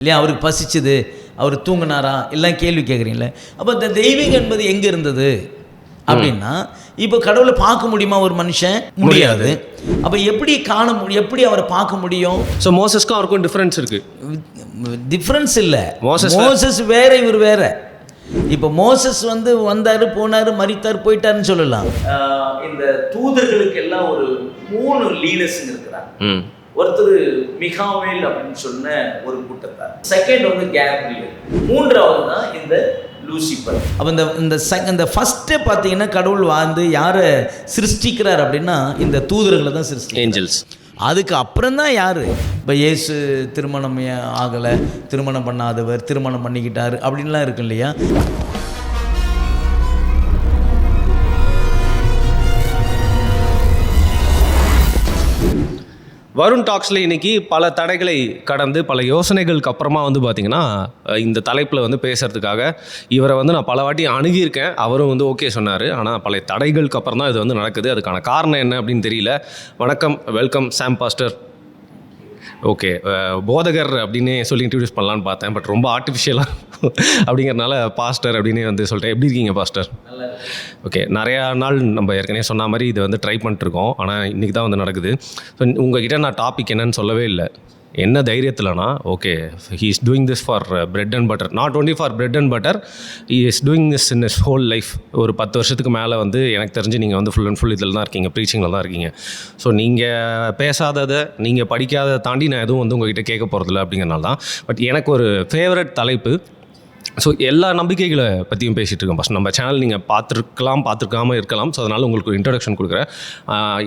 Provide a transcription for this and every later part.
இல்லையா? அவருக்கு பசிச்சுது, அவர் தூங்கினாரா எல்லாம் கேள்வி கேட்குறீங்களே. அப்போ இந்த தெய்வீகம் என்பது எங்கே இருந்தது அப்படின்னா, இப்போ கடவுளை பார்க்க முடியுமா ஒரு மனுஷன்? முடியாது. அப்போ எப்படி காண முடியும், எப்படி அவரை பார்க்க முடியும்? ஸோ மோசஸ்க்கும் அவருக்கும் டிஃப்ரென்ஸ் இருக்குது. டிஃப்ரென்ஸ் இல்லை, மோசஸ் வேற, இவர் வேற. இப்போ மோசஸ் வந்தார், போனார், மரித்தார், போயிட்டாருன்னு சொல்லலாம். இந்த தூதர்களுக்கு எல்லாம் ஒரு 3 லீடர்ஸ் இருக்கிறாங்க. ஒருத்தர் மிகாவேல் அப்படின்னு சொன்ன ஒரு கூட்டத்தார், செகண்ட் கேப்ரியல், மூன்றாவது தான் இந்த லூசிபர். அப்போ இந்த ஃபர்ஸ்ட்டே பார்த்தீங்கன்னா கடவுள் யாரை சிருஷ்டிக்கிறார் அப்படின்னா இந்த தூதர்களை தான் ஏஞ்சல்ஸ். அதுக்கு அப்புறம் தான் யார்? இப்போ இயேசு திருமணம் ஆகலை, திருமணம் பண்ணாதவர் திருமணம் பண்ணிக்கிட்டார் அப்படின்லாம் இருக்கு இல்லையா? வருண் டாக்ஸில் இன்றைக்கி பல தடைகளை கடந்து பல யோசனைகளுக்கு அப்புறமா பார்த்திங்கன்னா இந்த தலைப்பில் பேசுகிறதுக்காக இவரை நான் பல வாட்டி அணுகியிருக்கேன். அவரும் ஓகே சொன்னார். ஆனால் பல தடைகளுக்கு அப்புறம் தான் இது நடக்குது. அதுக்கான காரணம் என்ன அப்படின்னு தெரியல. வணக்கம், வெல்கம் சாம் பாஸ்டர். ஓகே, போதகர் அப்படின்னு சொல்லி இன்ட்ரடியூஸ் பண்ணலான்னு பார்த்தேன், பட் ரொம்ப ஆர்டிஃபிஷியலாக அப்படிங்கிறனால பாஸ்டர் அப்படின்னு சொல்லிட்டேன். எப்படி இருக்கீங்க பாஸ்டர்? ஓகே, நிறையா நாள் நம்ம ஏற்கனவே சொன்ன மாதிரி இது ட்ரை பண்ணிட்டுருக்கோம். ஆனால் இன்றைக்கி தான் நடக்குது. ஸோ உங்ககிட்ட நான் டாபிக் என்னன்னு சொல்லவே இல்லை. என்ன தைரியத்தில்னா, okay, he is doing this for bread and butter, not only for bread and butter, he is doing this in is whole life. ஒரு 10 வருஷத்துக்கு மேலே எனக்கு தெரிஞ்சு நீங்கள் ஃபுல் அண்ட் ஃபுல் இதில் தான் இருக்கீங்க, ப்ரீச்சிங்கில் தான் இருக்கீங்க. ஸோ நீங்கள் பேசாததை, நீங்கள் படிக்காததை தாண்டி நான் எதுவும் உங்ககிட்ட கேட்க போகிறதில்ல அப்படிங்கிறனால தான். பட் எனக்கு ஒரு ஃபேவரட் தலைப்பு. ஸோ எல்லா நம்பிக்கைகளை பற்றியும் பேசிகிட்டு இருக்கோம். ஃபஸ்ட் நம்ம சேனல் நீங்கள் பார்த்துருக்காமல் இருக்கலாம். ஸோ அதனால் உங்களுக்கு ஒரு இன்ட்ரடக்ஷன் கொடுக்குறேன்.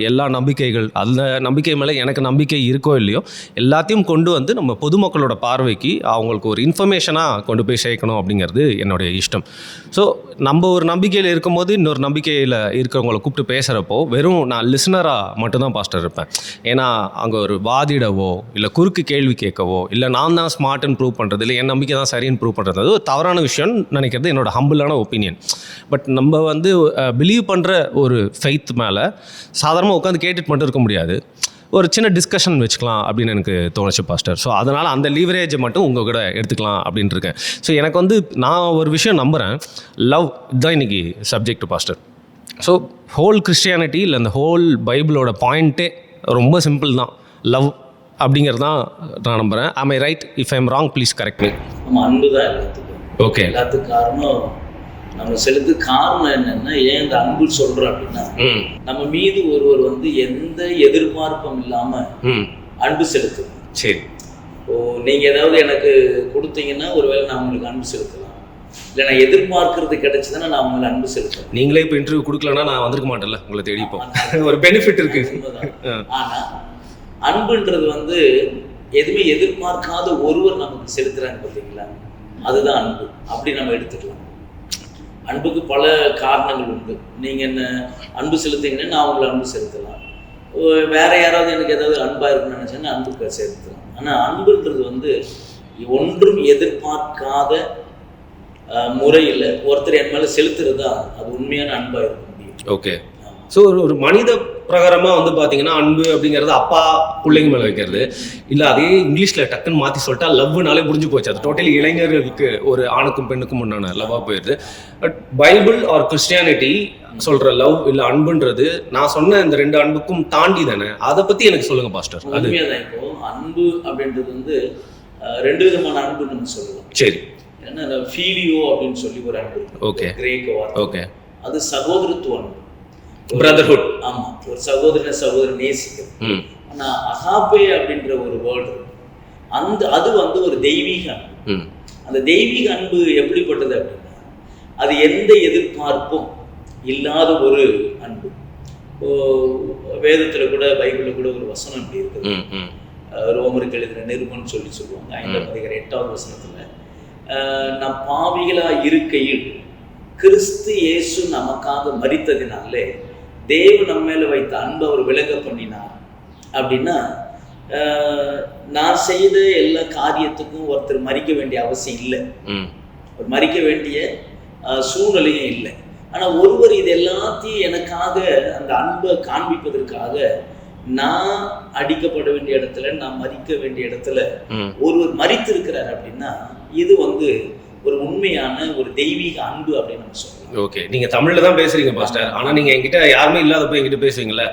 எல்லா நம்பிக்கைகள், அந்த நம்பிக்கை மேலே எனக்கு நம்பிக்கை இருக்கோ இல்லையோ எல்லாத்தையும் கொண்டு நம்ம பொதுமக்களோட பார்வைக்கு அவங்களுக்கு ஒரு இன்ஃபர்மேஷனாக கொண்டு போய் சேர்க்கணும் அப்படிங்கிறது என்னுடைய இஷ்டம். ஸோ நம்ம ஒரு நம்பிக்கையில் இருக்கும்போது இன்னொரு நம்பிக்கையில் இருக்கிறவங்கள கூப்பிட்டு பேசுகிறப்போ வெறும் நான் லிசனராக மட்டும்தான் பாஸ்டர் இருப்பேன். ஏன்னா அங்கே ஒரு வாதிடவோ இல்லை குறுக்கு கேள்வி கேட்கவோ இல்லை நான் தான் ஸ்மார்ட்னு ப்ரூவ் பண்ணுறது இல்லை என் நம்பிக்கை தான் சரின்னு ப்ரூவ் பண்ணுறது அது தவறான விஷயம்னு நினைக்கிறது என்னோட ஹம்பிளான ஒப்பீனியன். பட் நம்ம பிலீவ் பண்ணுற ஒரு ஃபெய்த் மேலே சாதாரணமாக உட்காந்து கேட்டுட்டு மட்டும் இருக்க முடியாது. ஒரு சின்ன டிஸ்கஷன் வச்சுக்கலாம் அப்படின்னு எனக்கு தோணுச்சு பாஸ்டர். ஸோ அதனால் அந்த லீவரேஜை மட்டும் உங்கள் கூட எடுத்துக்கலாம் அப்படின்ட்டு இருக்கேன். ஸோ எனக்கு நான் ஒரு விஷயம் நம்புகிறேன், லவ் இதுதான் இன்றைக்கி subject pastor. So whole Christianity இல்லை அந்த ஹோல் பைபிளோட பாயிண்ட்டே ரொம்ப சிம்பிள் தான், லவ் அப்படிங்கிறது தான் நான் நம்புகிறேன். Am I right? If I am wrong please correct me. நம்ம அன்பு தான் எல்லாத்துக்கும். ஓகே, எல்லாத்துக்கும் காரணம் நம்ம செலுத்து காரணம் என்னன்னா, ஏன் இந்த அன்பு சொல்றோம் அப்படின்னா, நம்ம மீது ஒருவர் எந்த எதிர்பார்ப்பும் இல்லாம அன்பு செலுத்தும். சரி, நீங்க ஏதாவது எனக்கு கொடுத்தீங்கன்னா ஒருவேளை நான் உங்களுக்கு அன்பு செலுத்தலாம், இல்லை நான் எதிர்பார்க்கறது கிடைச்சதுன்னா நான் உங்களுக்கு அன்பு செலுத்தலாம். நீங்களே இப்போ இன்டர்வியூ கொடுக்கலன்னா நான் வந்திருக்க மாட்டேன்ல, உங்களை தேடிப்போம். ஒரு பெனிஃபிட் இருக்கு. ஆனா அன்புன்றது எதுவுமே எதிர்பார்க்காத ஒருவர் நமக்கு செலுத்துறாங்க பார்த்தீங்களா, அதுதான் அன்பு. அப்படி நம்ம எடுத்துக்கலாம். அன்புக்கு பல காரணங்கள் உண்டு. நீங்கள் என்ன அன்பு செலுத்தீங்கன்னா நான் உங்களை அன்பு செலுத்தலாம். வேற யாராவது எனக்கு ஏதாவது அன்பாக இருக்குன்னு நினச்சேன்னா அன்புக்கு செலுத்தலாம். ஆனால் அன்புன்றது ஒன்றும் எதிர்பார்க்காத முறையில் ஒருத்தர் என் மேலே செலுத்துறது தான் அது உண்மையான அன்பாக இருக்க முடியும். ஓகே, ஸோ ஒரு மனித பிரகாரமாக பார்த்தீங்கன்னா அன்பு அப்படிங்கிறது அப்பா பிள்ளைங்க மேலே வைக்கிறது இல்லை, அதே இங்கிலீஷில் டக்குன்னு மாற்றி சொல்லிட்டா லவ்னாலே முடிஞ்சு போச்சு. அது டோட்டலி இளைஞர்களுக்கு ஒரு ஆணுக்கும் பெண்ணுக்கும் முன்னான லவ்வாக போயிடுது. பட் பைபிள் ஆர் கிறிஸ்டியானிட்டி சொல்கிற லவ் இல்லை அன்புன்றது நான் சொன்ன இந்த 2 அன்புக்கும் தாண்டி தானே. அதை பற்றி எனக்கு சொல்லுங்கள் பாஸ்டர். அது இப்போ அன்பு அப்படின்றது 2 விதமான அன்பு நம்ம சொல்லலாம். சரி, ஏன்னா ஃபீலியோ அப்படின்னு சொல்லி ஒரு அன்பு. ஓகே, கிரேக்க வார்த்தை. ஓகே, அது சகோதரத்துவ அன்பு, பிரதர்ஹுட். ஆமா, ஒரு சகோதரன் நேசிக்கும். ஆனா அகாபே அப்படின்ற ஒரு வேர்டு அது ஒரு தெய்வீக அன்பு. அந்த தெய்வீக அன்பு எப்படிப்பட்டது அப்படின்னா, அது எந்த எதிர்பார்ப்பும் இல்லாத ஒரு அன்பு. வேதத்துல கூட பைபிள்ல கூட ஒரு வசனம் இப்படி இருக்குது. ரோமருக்கு எழுதின நிருபம்னு சொல்லுவாங்க. 5ஆம் அதிகாரம் 8வது வசனத்துல, நம் பாவிகளா இருக்கையில் கிறிஸ்து இயேசு நமக்காக மரித்ததினாலே தேவன் நம்ம மேல வைத்த அன்பு அவர் விளங்க பண்ணினார். அப்படின்னா நான் செய்த எல்லா காரியத்துக்கும் ஒருத்தர் மறிக்க வேண்டிய அவசியம் இல்லை, மறிக்க வேண்டிய சூழ்நிலையும் இல்லை. ஆனால் ஒருவர் இது எல்லாத்தையும் எனக்காக அந்த அன்பை காண்பிப்பதற்காக நான் அடிக்கப்பட வேண்டிய இடத்துல, நான் மறிக்க வேண்டிய இடத்துல ஒருவர் மறித்து இருக்கிறார் அப்படின்னா இது வந்து ஒரு உண்மையான ஒரு தெய்வீக அன்பு அப்படின்னு நம்ம சொல்லலாம். ஓகே, நீங்க தமிழ்ல தான் பேசுறீங்க பாஸ்டர், ஆனா நீங்க என்கிட்ட யாருமே இல்லாதப்ப என்கிட்ட பேசுவீங்கல்ல,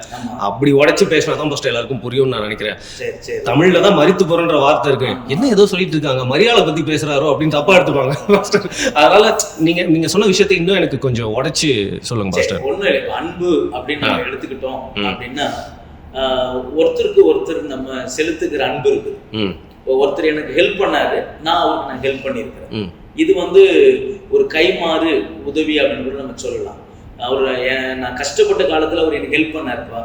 அப்படி உடைச்சு பேசினா தான் பாஸ்டர் எல்லாருக்கும் புரியும்னு நான் நினைக்கிறேன். தமிழ்ல தான் மரித்து போறன்ற வார்த்தை இருக்கு, என்ன ஏதோ சொல்லிட்டு இருக்காங்க, மரியாதை பத்தி பேசுறாரோ அப்படின்னு தப்பா எடுத்துப்பாங்க பாஸ்டர். அதனால நீங்க சொன்ன விஷயத்தை இன்னும் எனக்கு கொஞ்சம் உடைச்சு சொல்லுங்க பாஸ்டர். ஒண்ணு அன்பு அப்படின்னு நம்ம எடுத்துக்கிட்டோம் அப்படின்னா ஒருத்தருக்கு ஒருத்தர் நம்ம செலுத்துகிற அன்பு இருக்கு. ஒருத்தர் எனக்கு ஹெல்ப் பண்ணாரு, நான் அவருக்கு நான் ஹெல்ப் பண்ணியிருக்கிறேன். இது வந்து ஒரு கைமாறு உதவி அப்படின்னு கூட நம்ம சொல்லலாம். அவர் நான் கஷ்டப்பட்ட காலத்துல அவர் எனக்கு ஹெல்ப் பண்ணாருப்பா,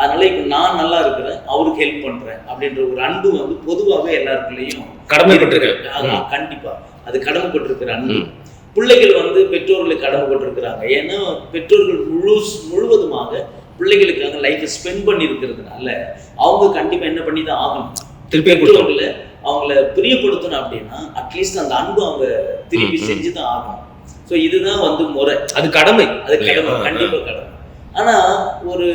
அதனால இப்ப நான் நல்லா இருக்கிறேன், அவருக்கு ஹெல்ப் பண்றேன் அப்படின்ற ஒரு அன்பு வந்து பொதுவாகவே எல்லாருக்குள்ளேயும் கடமைப்பட்டிருக்கேன். கண்டிப்பா அது கடமைப்பட்டிருக்கிற அன்பு. பிள்ளைகள் வந்து பெற்றோர்களுக்கு கடமைப்பட்டிருக்கிறாங்க. ஏன்னா பெற்றோர்கள் முழுவதுமாக பிள்ளைகளுக்காக லைஃப் ஸ்பெண்ட் பண்ணி இருக்கிறதுனால அவங்க கண்டிப்பா என்ன பண்ணி தான் ஆகணும். பெற்றோர்களை அவங்கள பிரியப்படுத்தணும் அப்படின்னா அட்லீஸ்ட் அந்த அன்பு அவங்க திருப்பி செஞ்சுதான் ஆகணும். ஸோ இதுதான் வந்து முறை, அது கடமை, கண்டிப்பா கடமை. ஆனா ஒரு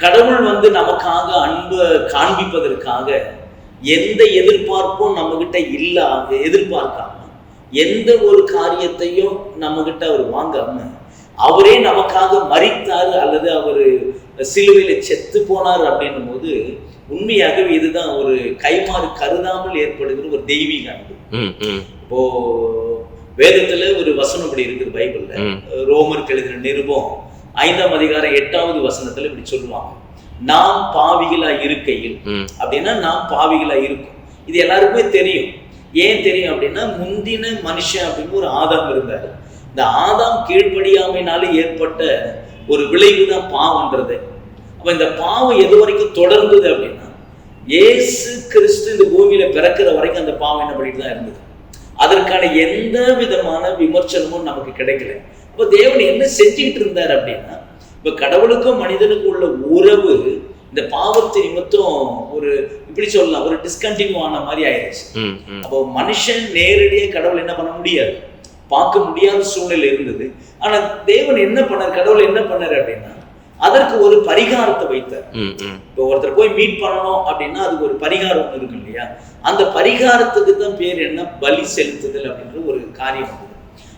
கடவுள் வந்து நமக்காக அன்பை காண்பிப்பதற்காக எந்த எதிர்பார்ப்பும் நம்ம கிட்ட எதிர்பார்க்காம எந்த ஒரு காரியத்தையும் நம்ம கிட்ட அவர் வாங்காம அவரே நமக்காக மரித்தாரு அல்லது அவர் சிலுவையில செத்து போனார் அப்படின்னும் போது உண்மையாகவே இதுதான் ஒரு கைமாறு கருதாமல் ஏற்படுகிற ஒரு தெய்வீக அன்பு. இப்போ வேதத்துல ஒரு வசனம் இப்படி இருக்குது பைபிள்ல, ரோமருக்கு எழுதின நிருபம் 5ஆம் அதிகாரம் 8வது வசனத்துல இப்படி சொல்லுவாங்க, நாம் பாவிகளா இருக்கையில். அப்படின்னா நாம் பாவிகளா இருக்கும். இது எல்லாருக்குமே தெரியும். ஏன் தெரியும் அப்படின்னா முந்தின மனுஷன் அப்படின்னு ஒரு ஆதாம் இருந்தாரு. இந்த ஆதாம் கீழ்ப்படியாமையினால ஏற்பட்ட ஒரு விளைவு தான் பாவம்ன்றது. அப்ப இந்த பாவம் எது வரைக்கும் தொடர்ந்தது அப்படின்னா இயேசு கிறிஸ்து இந்த பூமியில பிறக்கிற வரைக்கும் அந்த பாவம் என்ன பண்ணிட்டு தான் இருந்தது. அதற்கான எந்த விதமான விமர்சனமும் நமக்கு கிடைக்கல. அப்ப தேவன் என்ன செஞ்சுக்கிட்டு இருந்தார் அப்படின்னா, இப்ப கடவுளுக்கும் மனிதனுக்கும் உள்ள உறவு இந்த பாவத்தை நிமித்தம் ஒரு இப்படி சொல்லலாம் ஒரு டிஸ்கண்டினியூ ஆன மாதிரி ஆயிடுச்சு. அப்போ மனுஷன் நேரடியாக கடவுள் என்ன பண்ண முடியாது, பார்க்க முடியாத சூழ்நிலை இருந்தது. ஆனா தேவன் என்ன பண்ணார், கடவுள் என்ன பண்ணாரு அப்படின்னா அதற்கு ஒரு பரிகாரத்தை வைத்தார். இப்போ ஒருத்தர் போய் மீட் பண்ணணும் அப்படின்னா அதுக்கு ஒரு பரிகாரம் இருக்கு இல்லையா, அந்த பரிகாரத்துக்கு தான் பேர் என்ன, பலி செலுத்துதல் அப்படின்ற ஒரு காரியம்.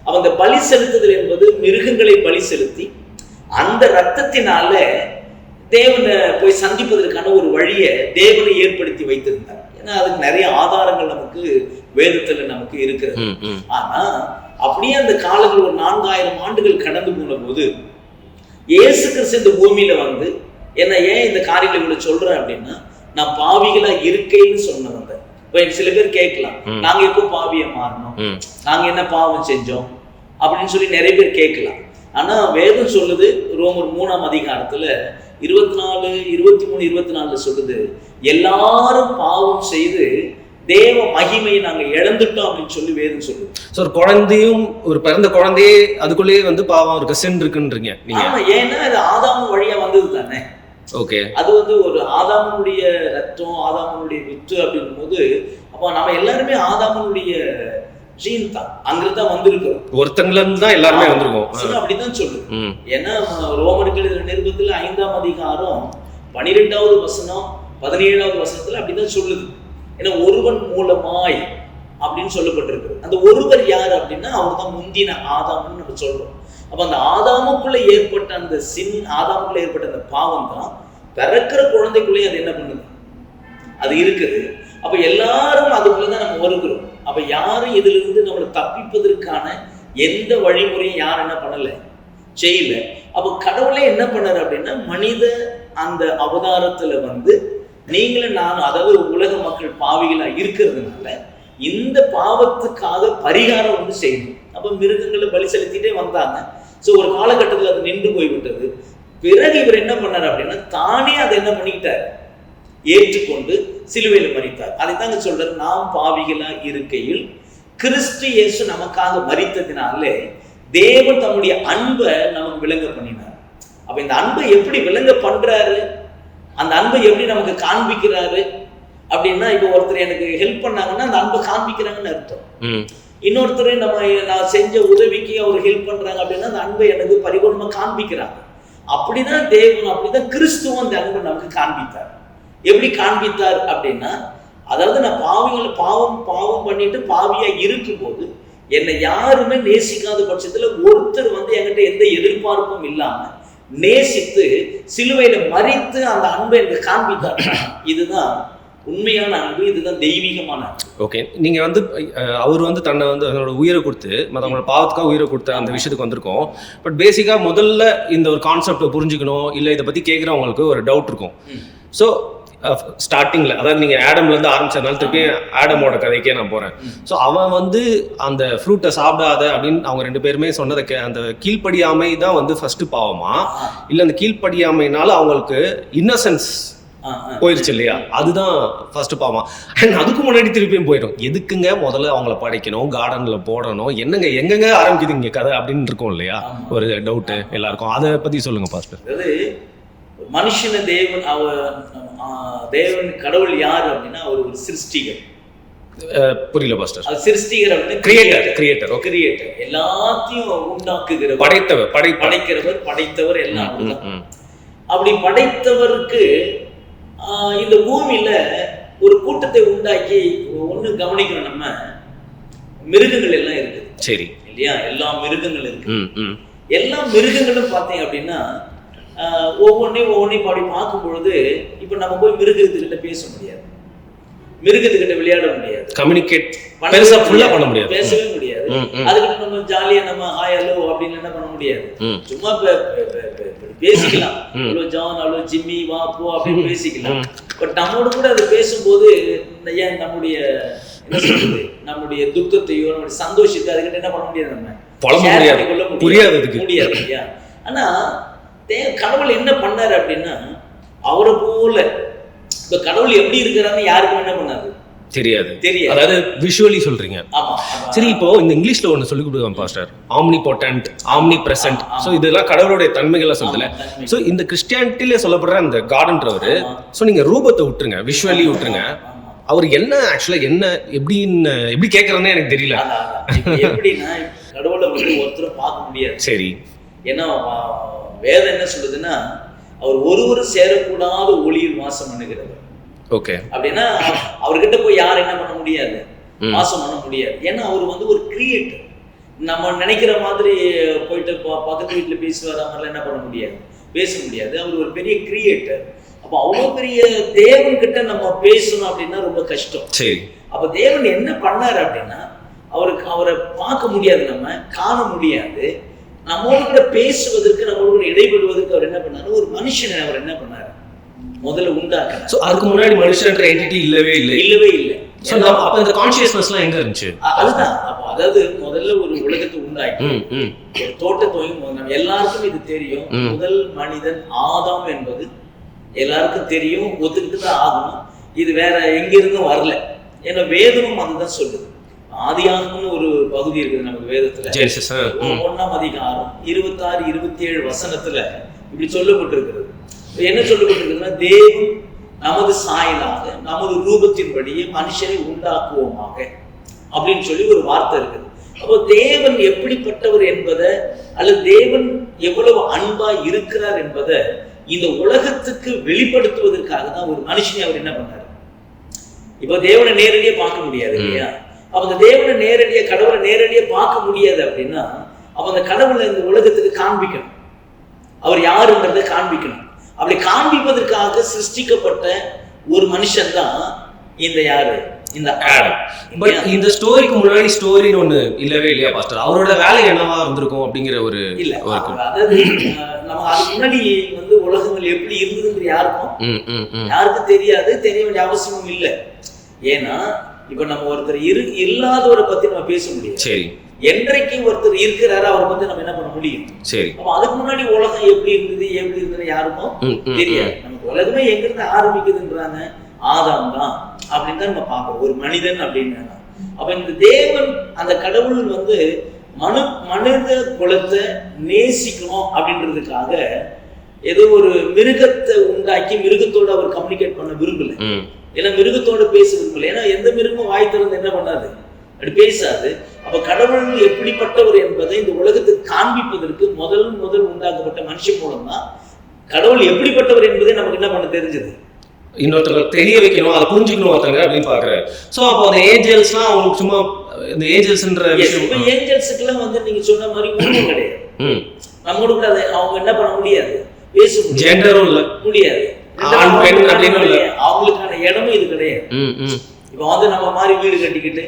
அப்ப அந்த பலி செலுத்துதல் என்பது மிருகங்களை பலி செலுத்தி அந்த ரத்தத்தினால தேவனை போய் சந்திப்பதற்கான ஒரு வழியை தேவனை ஏற்படுத்தி வைத்திருந்தார். ஏன்னா அதுக்கு நிறைய ஆதாரங்கள் நமக்கு வேதத்துல நமக்கு இருக்கிறது. ஆனா அப்படியே அந்த காலங்கள் ஒரு 4000 ஆண்டுகள் கடந்து போன போது இயேசு கிறிஸ்து இந்த பூமியில வந்து என்ன ஏன் இந்த காரியங்களை இவ்வளவு சொல்றேன் அப்படின்னா, நான் பாவிகளா இருக்கேன்னு சொன்ன வந்தேன். இப்ப சில பேர் கேட்கலாம், நாங்க எப்போ பாவியா மாறணும், நாங்க என்ன பாவம் செஞ்சோம் அப்படின்னு சொல்லி நிறைய பேர் கேட்கலாம். ஆனா வேதம் சொல்லுது, ரோமர் 3ஆம் அதிகாரத்துல 24, 23, 24 சொல்லுது, எல்லாரும் பாவம் செய்து தேவ மகிமையை நாங்க இழந்துட்டோம் அப்படின்னு சொல்லி வேதம் சொல்லுது. ஒரு குழந்தையும் ஒரு பிறந்த குழந்தையே அதுக்குள்ளேயே வந்து பாவம் இருக்கு, சென் இருக்குன்றீங்க நீங்க. ஏன்னா அது ஆதாம் வழியா வந்தது தானே. ஓகே, அது வந்து ஒரு ஆதாமனுடைய ரத்தம், ஆதாமனுடைய வித்து அப்படின்னும் போது அப்ப நம்ம எல்லாருமே ஆதாமனுடைய ஜீன் தான், அங்கிருந்தான் வந்திருக்கிறோம். ஒருத்தங்கள இருந்து தான் எல்லாருமே வந்திருக்கோம் அப்படிதான் சொல்லுது. ஏன்னா ரோமருக்கு எழுதின நிருபத்துல 5ஆம் அதிகாரம் 12வது வசனம் 17வது வசனத்துல அப்படிதான் சொல்லுது. ஏன்னா ஒருவன் மூலமாய் அப்படின்னு சொல்லப்பட்டிருக்கு. அந்த ஒருவர் யார் அப்படின்னா அவர் தான் முந்தின ஆதாம்னு நம்ம சொல்றோம். அப்ப அந்த ஆதாமுக்குள்ள ஏற்பட்ட அந்த ஆதாமுக்குள்ள ஏற்பட்ட அந்த பாவம் தான் பிறக்கிற குழந்தைக்குள்ளேயே அது என்ன பண்ணுது, அது இருக்குது. அப்ப எல்லாரும் அதுக்குள்ளதான் நம்ம வருகிறோம். அப்ப யாரும் இதுல இருந்து நம்மளை தப்பிப்பதற்கான எந்த வழிமுறையும் யாரும் என்ன பண்ணல, செய்யல. அப்ப கடவுளே என்ன பண்ணாரு அப்படின்னா மனித அந்த அவதாரத்துல வந்து நீங்களும் நானும், அதாவது உலக மக்கள் பாவிகளா இருக்கிறதுனால இந்த பாவத்துக்காக பரிகாரம் வந்து செய்யணும். அப்ப மிருகங்களை பலி செலுத்திட்டே வந்தாங்க. ஸோ ஒரு காலகட்டத்தில் அது நின்று போய்விட்டது. பிறகு இவர் என்ன பண்ணார் அப்படின்னா தானே அதை என்ன பண்ணிக்கிட்டார், ஏற்றுக்கொண்டு சிலுவையில மரித்தார். அதை தாங்க சொல்றாரு, நாம் பாவிகளா இருக்கையில் கிறிஸ்து இயேசு நமக்காக மரித்ததினாலே தேவன் தம்முடைய அன்பை நமக்கு விளங்க பண்ணினார். அப்ப இந்த அன்பை எப்படி விளங்க பண்றாரு, அந்த அன்பை எப்படி நமக்கு காண்பிக்கிறாரு அப்படின்னா, இப்ப ஒருத்தர் எனக்கு ஹெல்ப் பண்ணாங்கன்னா அந்த அன்பை காண்பிக்கிறாங்கன்னு அர்த்தம். இன்னொருத்தர் நான் செஞ்ச உதவிக்கு அவர் ஹெல்ப் பண்றாங்க அப்படின்னா அந்த அன்பை எனக்கு பரிபூர்ணமா காண்பிக்கிறாங்க. அப்படிதான் தேவன், அப்படிதான் கிறிஸ்துவம் அந்த அன்பை நமக்கு காண்பித்தார். எப்படி காண்பித்தார் அப்படின்னா, அதாவது நான் பாவம் பண்ணிட்டு பாவியா இருக்கும்போது என்னை யாருமே நேசிக்காத பட்சத்துல ஒருத்தர் வந்து என்கிட்ட எந்த எதிர்பார்ப்பும் இல்லாம நேசித்து சிலுவையில மறித்து அந்த அன்பை எனக்கு காண்பித்தார். இதுதான் உண்மையான அன்பு, இதுதான் தெய்வீகமான அன்பு. ஓகே, நீங்கள் வந்து அவர் வந்து தன்னை வந்து அதனோட உயிரை கொடுத்து மற்றவங்களோட பாவத்துக்காக உயிரை கொடுத்த அந்த விஷயத்துக்கு வந்திருக்கோம். பட் பேசிக்காக முதல்ல இந்த ஒரு கான்செப்டை புரிஞ்சுக்கணும், இல்லை இதை பற்றி கேட்குறவங்களுக்கு ஒரு டவுட் இருக்கும். ஸோ ஸ்டார்டிங்கில், அதாவது நீங்கள் ஆடம்லேருந்து ஆரம்பிச்சதுனால திருப்பி ஆடமோட கதைக்கே நான் போகிறேன். ஸோ அவன் வந்து அந்த ஃப்ரூட்டை சாப்பிடாத அப்படின்னு அவங்க 2 பேருமே சொன்னதை அந்த கீழ்ப்படியாமை தான் வந்து ஃபர்ஸ்ட் பாவமா, இல்லை அந்த கீழ்ப்படியாமைனால அவங்களுக்கு இன்னசென்ஸ் போயிருச்சு இல்லையா, அதுதான் ஃபர்ஸ்ட் பாவம். அண்ட் அதுக்கு முன்னாடி திருப்பியும் போயிடும், எதுக்குங்க முதல்ல அவங்கள படைக்கணும், கார்டன்ல போடணும், எங்கெங்க ஆரம்பிக்குது இங்க கதை அப்படின்னு இருக்கும் இல்லையா, ஒரு டவுட் எல்லாருக்கும். அதை பத்தி சொல்லுங்க பாஸ்டர். அதாவது மனுஷன தேவன் கடவுள் யார் அப்படின்னா அவர் ஒரு சிருஷ்டிகர். புரியல பாஸ்டர். சிருஷ்டிகர் அப்படின்னா கிரியேட்டர், எல்லாத்தையும் உண்டாக்குகிறவர், படைக்கிறவர், படைத்தவர் எல்லாம். அப்படி படைத்தவருக்கு இந்த பூமியில ஒரு கூட்டத்தை உண்டாக்கி ஒண்ணு கவனிக்கணும், நம்ம மிருகங்கள் எல்லாம் இருக்குது. சரி இல்லையா, எல்லா மிருகங்கள் இருக்கு. எல்லா மிருகங்களும் பார்த்தீங்க அப்படின்னா ஒவ்வொன்றையும் அப்படி பார்க்கும் பொழுது இப்ப நம்ம போய் மிருகத்துக்கிட்ட பேச முடியாது, மிருகத்துக்கிட்ட விளையாட முடியாது, கம்யூனிகேட் பண்ண முடியாது, பேசவே முடியாது. அதுக்கு நம்ம ஜாலியா நம்ம ஹாய் ஹலோ அப்படின்னு என்ன பண்ண முடியாது, சும்மா பேசிக்கலாம், அவ்வளோ ஜான் அவ்வளோ ஜிம்மி வா போ அப்படின்னு பேசிக்கலாம். பட் நம்மோட கூட அது பேசும்போது ஏன் நம்முடைய என்ன சொல்றது, நம்முடைய துக்கத்தையோ நம்முடைய சந்தோஷத்தை அதுக்கிட்ட என்ன பண்ண முடியாது, நம்ம முடியாது இல்லையா. ஆனா கடவுள் என்ன பண்ணாரு அப்படின்னா, அவரை போல இப்ப கடவுள் எப்படி இருக்கிறான்னு யாருக்கும் என்ன பண்ணாது தெரியாது. அதாவது விஷுவலி சொல்றீங்க. சரி, இப்போ இந்த இங்கிலீஷ்ல ஒன்று சொல்லி கொடுக்குறோம் பாஸ்டர், ஆம்னிபொட்டன்ட், ஆம்னிபிரசன்ட். ஸோ இதெல்லாம் கடவுளுடைய தன்மைகளை சொல்லுதுல. ஸோ இந்த கிறிஸ்டியானிட்டில சொல்லப்படுற அந்த காட்ன்றவரு, ஸோ நீங்க ரூபத்தை விட்டுருங்க, விஷுவலி விட்டுருங்க, அவர் என்ன ஆக்சுவலா என்ன எப்படி கேட்கறதுன்னு எனக்கு தெரியல. எப்படின்னா கடவுளை வந்து ஒருத்தரும் பார்க்க முடியாது. சரி, ஏன்னா வேதம் என்ன சொல்லுதுன்னா, அவர் ஒருவரும் சேரக்கூடாத ஒளியில் வாசம் பண்ணுகிறவர். ஓகே, அப்படின்னா அவர்கிட்ட போய் யாரும் என்ன பண்ண முடியாது, வாசம் பண்ண முடியாது. ஏன்னா அவர் வந்து ஒரு கிரியேட்டர். நம்ம நினைக்கிற மாதிரி போயிட்டு பக்கத்து வீட்டுல பேசுவார் மாதிரிலாம் என்ன பண்ண முடியாது, பேச முடியாது. அவர் ஒரு பெரிய கிரியேட்டர். அப்ப அவ்வளவு பெரிய தேவன் கிட்ட நம்ம பேசணும் அப்படின்னா ரொம்ப கஷ்டம். சரி, அப்ப தேவன் என்ன பண்ணாரு அப்படின்னா, அவரை பார்க்க முடியாது, நம்ம காண முடியாது, நம்மளோட பேசுவதற்கு நம்மளோட இடைபெறுவதற்கு அவர் என்ன பண்ணாரு, ஒரு மனுஷனை அவர் என்ன பண்ணாரு முதல்ல உண்டாக்குறாரு. சோ அதுக்கு முன்னாடி மனுஷன்ற என்டிட்டி இல்லவே இல்லை. சோ அப்ப இந்த கான்ஷியஸ்னஸ்லாம் எங்க இருந்துச்சு? அதுதான். அப்ப அதாவது முதல்ல ஒரு உலகத்தை உண்டாக்கி ஒரு தோட்டத்தையும், நம்ம எல்லாருக்கும் இது தெரியும், முதல் மனிதன் ஆதாம் என்பது எல்லாருக்கும் தெரியும், ஒத்துக்கிட்டு தான் ஆகணும். இது வேற எங்கிருந்தும் வரல. ஏன்னா வேதமும் அதுதான் சொல்லுது. ஆதியாகம்னு ஒரு பகுதி இருக்குது நமக்கு வேதத்துல, 1ஆம் அதிகாரம் 26, 27 வசனத்துல இப்படி சொல்லப்பட்டிருக்கிறது. என்ன சொல்லப்பட்டிருக்குதுன்னா, தேவன் நமது சாயலாக நமது ரூபத்தின்படியே மனுஷனை உண்டாக்குவோமாக அப்படின்னு சொல்லி ஒரு வார்த்தை இருக்குது. அப்போ தேவன் எப்படிப்பட்டவர் என்பதை, அல்லது தேவன் எவ்வளவு அன்பா இருக்கிறார் என்பதை இந்த உலகத்துக்கு வெளிப்படுத்துவதற்காக தான் ஒரு மனுஷனை அவர் என்ன பண்ணாரு. இப்போ தேவனை நேரடியே பார்க்க முடியாது இல்லையா. அப்ப அந்த தேவனை நேரடியா, கடவுளை நேரடியா பார்க்க முடியாது அப்படின்னா, அப்ப அந்த கடவுளை இந்த உலகத்துக்கு காண்பிக்கணும், அவர் யாருன்றதை காண்பிக்கணும். அப்படி காண்பிப்பதற்காக சிருஷ்டிக்கப்பட்ட ஒரு மனுஷன் தான் இந்த யாரு, இந்த ஆடம். பட் இந்த ஸ்டோரிக்கு முன்னாடி ஸ்டோரின்னு ஒண்ணு இல்லவே இல்லையா பாஸ்டர்? அவரோட வேலை என்னவா இருந்திருக்கும் அப்படிங்கிற ஒரு இல்ல. அதாவது நம்ம அதுக்கு முன்னாடி வந்து உலகங்கள் எப்படி இருந்ததுங்கிற யாருக்கும் தெரியாது, தெரிய வேண்டிய அவசியமும் இல்லை. ஏன்னா இப்ப நம்ம ஒருத்தர் இல்லாதவரை பத்தி நம்ம பேச முடியும். சரி, என்றைக்கு ஒருத்தர் இருக்கிறாரு அவரை பத்தி நம்ம என்ன பண்ண முடியும். சரி, அப்ப அதுக்கு முன்னாடி உலகம் எப்படி இருந்தது யாருக்கும் தெரியாது. நமக்கு உலகமே எங்க இருந்து ஆரம்பிக்குதுன்றாங்க, ஆதாம் தான் அப்படின்னு தான் நம்ம பார்க்கிறோம், ஒரு மனிதன் அப்படின்னு. அப்ப இந்த தேவன், அந்த கடவுள் வந்து மனித குலத்தை நேசிக்கணும் அப்படின்றதுக்காக ஏதோ ஒரு மிருகத்தை உண்டாக்கி மிருகத்தோட அவர் கம்யூனிகேட் பண்ண விரும்பல. ஏன்னா மிருகத்தோட பேச விரும்பல. ஏன்னா எந்த மிருகமும் வாய் திறந்து என்ன பண்ணாது, அப்படி பேசாது. அப்ப கடவுள் எப்படிப்பட்டவர் என்பதை இந்த உலகத்துக்கு காண்பிப்பதற்கு முதல் உண்டாக்கப்பட்ட மனுஷன் மூலம் தான் கடவுள் எப்படிப்பட்டவர் என்பதை நமக்கு என்ன பண்ண தெரிஞ்சது, இன்னொருத்தருக்கு தெரிய வைக்கணும், அதை புரிஞ்சுக்கணும் ஒருத்தங்க அப்படின்னு பாக்குறேன். ஸோ அப்போ அந்த ஏஞ்சல்ஸ்லாம் அவங்களுக்கு சும்மா இந்த ஏஞ்சல்ஸ்ன்ற விஷயம், ஏஞ்சல்ஸுக்கெல்லாம் வந்து நீங்க சொன்ன மாதிரி ஒன்றும் கிடையாது. நம்மோட கூட அதை அவங்க என்ன பண்ண முடியாது, பேச ஜெண்டரும் இல்லை, முடியாது, அவங்களுக்கான இடமும் இது கிடையாது. இப்போ வந்து நம்ம மாதிரி வீடு கட்டிக்கிட்டு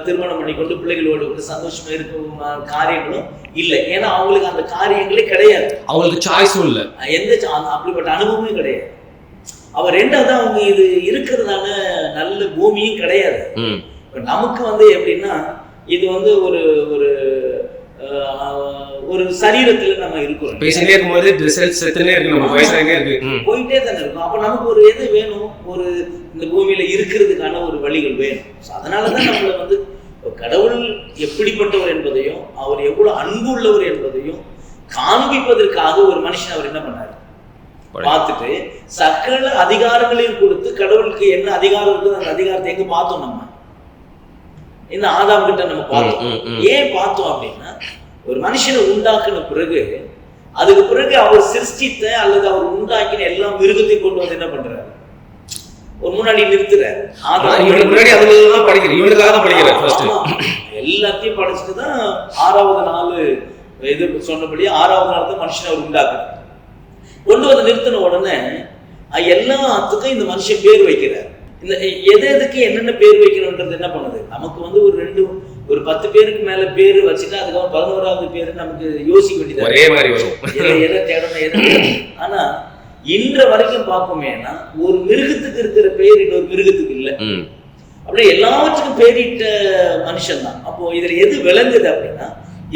திருமணம் பண்ணிக்கொண்டு பிள்ளைகளோடு சந்தோஷமா இருக்கும் காரியங்களும் இல்லை. ஏன்னா அவங்களுக்கு அந்த காரியங்களே கிடையாது, அவங்களுக்கு சாய்ஸும் இல்லை, எந்த அப்படிப்பட்ட அனுபவமே கிடையாது. அவர் ரெண்டாவது அவங்க இது இருக்கிறதான நல்ல பூமியும் கிடையாது. இப்போ நமக்கு வந்து எப்படின்னா இது வந்து ஒரு ஒரு ஒரு சரீரத்துல நம்ம இருக்கிறோம், போயிட்டே தானே இருக்கும். அப்ப நமக்கு ஒரு எது வேணும், ஒரு இந்த பூமியில இருக்கிறதுக்கான ஒரு வழிகள் வேணும். அதனாலதான் நம்மள வந்து கடவுள் எப்படிப்பட்டவர் என்பதையும் அவர் எவ்வளவு அன்பு உள்ளவர் என்பதையும் காண்பிப்பதற்காக ஒரு மனுஷன் அவர் என்ன பண்ணாரு பார்த்துட்டு சகல அதிகாரங்களையும் கொடுத்து, கடவுளுக்கு என்ன அதிகாரம் இருக்குது அந்த அதிகாரத்தை எங்க பார்த்தோம், நம்ம இந்த ஆதாம் கிட்ட நம்ம பார்த்தோம். ஏன் பார்த்தோம் அப்படின்னா ஒரு மனுஷனை உண்டாக்குன பிறகு அதுக்கு பிறகு அவர் சிருஷ்டித்த அல்லது அவர் உண்டாக்கின எல்லா மிருகத்தையும் கொண்டு வந்து என்ன பண்றாரு, ஒரு முன்னாடி நிறுத்துறாரு. எல்லாத்தையும் படிச்சுட்டு தான் 6வது நாள் இது சொன்னபடி 6வது நாள் தான் மனுஷனை அவர் உண்டாக்குறாரு. கொண்டு வந்து நிறுத்தின உடனே எல்லாத்துக்கும் இந்த மனுஷன் பேர் வைக்கிறார். இந்த எதுக்கு என்னென்ன பேர் வைக்கணும்ன்றது என்ன பண்ணுது, நமக்கு வந்து ஒரு 10 பேருக்கு மேல பேரு வச்சுட்டா அதுக்கப்புறம் 11வது பேரு நமக்கு யோசிக்க வேண்டியது, எதை தேடணும். ஆனா இன்ற வரைக்கும் பார்ப்போமேனா ஒரு மிருகத்துக்கு இருக்கிற பேர் இன்னொரு மிருகத்துக்கு இல்லை, அப்படியே எல்லாத்துக்கும் பேரிட்ட மனுஷன் தான். அப்போ இதுல எது விளங்குது அப்படின்னா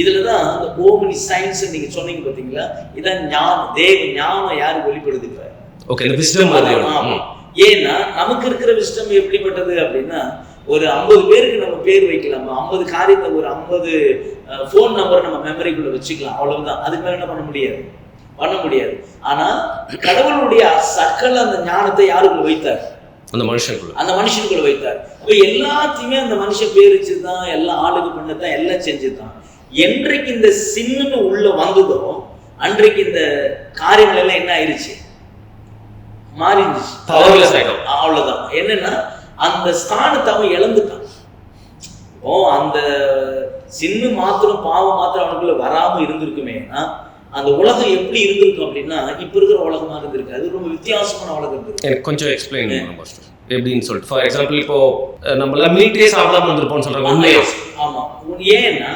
இதுலதான் இந்த ஓமனி சயின்ஸ் நீங்க சொன்னீங்க பாத்தீங்களா, இதான் ஞானம், தேவ ஞானம் யாரு வெளிப்படுது. ஏன்னா நமக்கு இருக்கிற விஸ்டம் எப்படிப்பட்டது அப்படின்னா ஒரு 50 பேருக்கு நம்ம பேர் வைக்கலாம், 50 காரியத்தை ஒரு 50 போன் நம்பர் நம்ம மெமரிக்குள்ள வச்சுக்கலாம், அவ்வளவுதான். அதுக்கு மேல என்ன பண்ண முடியாது. ஆனா கடவுளுடைய சகல அந்த ஞானத்தை யாருக்குள்ள வைத்தார், அந்த மனுஷனுக்குள்ள வைத்தார். அப்ப எல்லாத்தையுமே அந்த மனுஷன் பேர் வச்சுதான், எல்லாம் ஆளுக்கு பண்ணதான், எல்லாம் செஞ்சுதான். என்றைக்கு இந்த சின்னு உள்ள வந்ததோ அன்றைக்கு இந்த காரியங்கள் எல்லாம் என்ன ஆயிடுச்சு, மாறிடுச்சு, அவ்வளவுதான். என்னன்னா அந்த ஸ்தானத்தை அவன் இழந்துட்டான். அந்த சின்ன மாத்திரம் பாவம் மாத்திரம் அவனுக்குள்ள வராம இருந்திருக்குமேனா அந்த உலகம் எப்படி இருந்திருக்கும் அப்படின்னா இப்ப இருக்கிற உலகமா இருந்திருக்கு, அது ரொம்ப வித்தியாசமான உலகம் இருக்கு. கொஞ்சம் எக்ஸ்பிளைன் எப்படின்னு சொல்லிட்டு ஃபார் எக்ஸாம்பிள் இப்போ நம்ம மிலிட்டரியே சாப்பிடாம வந்திருப்போம்னு சொல்றாங்க. ஆமா, ஏன்னா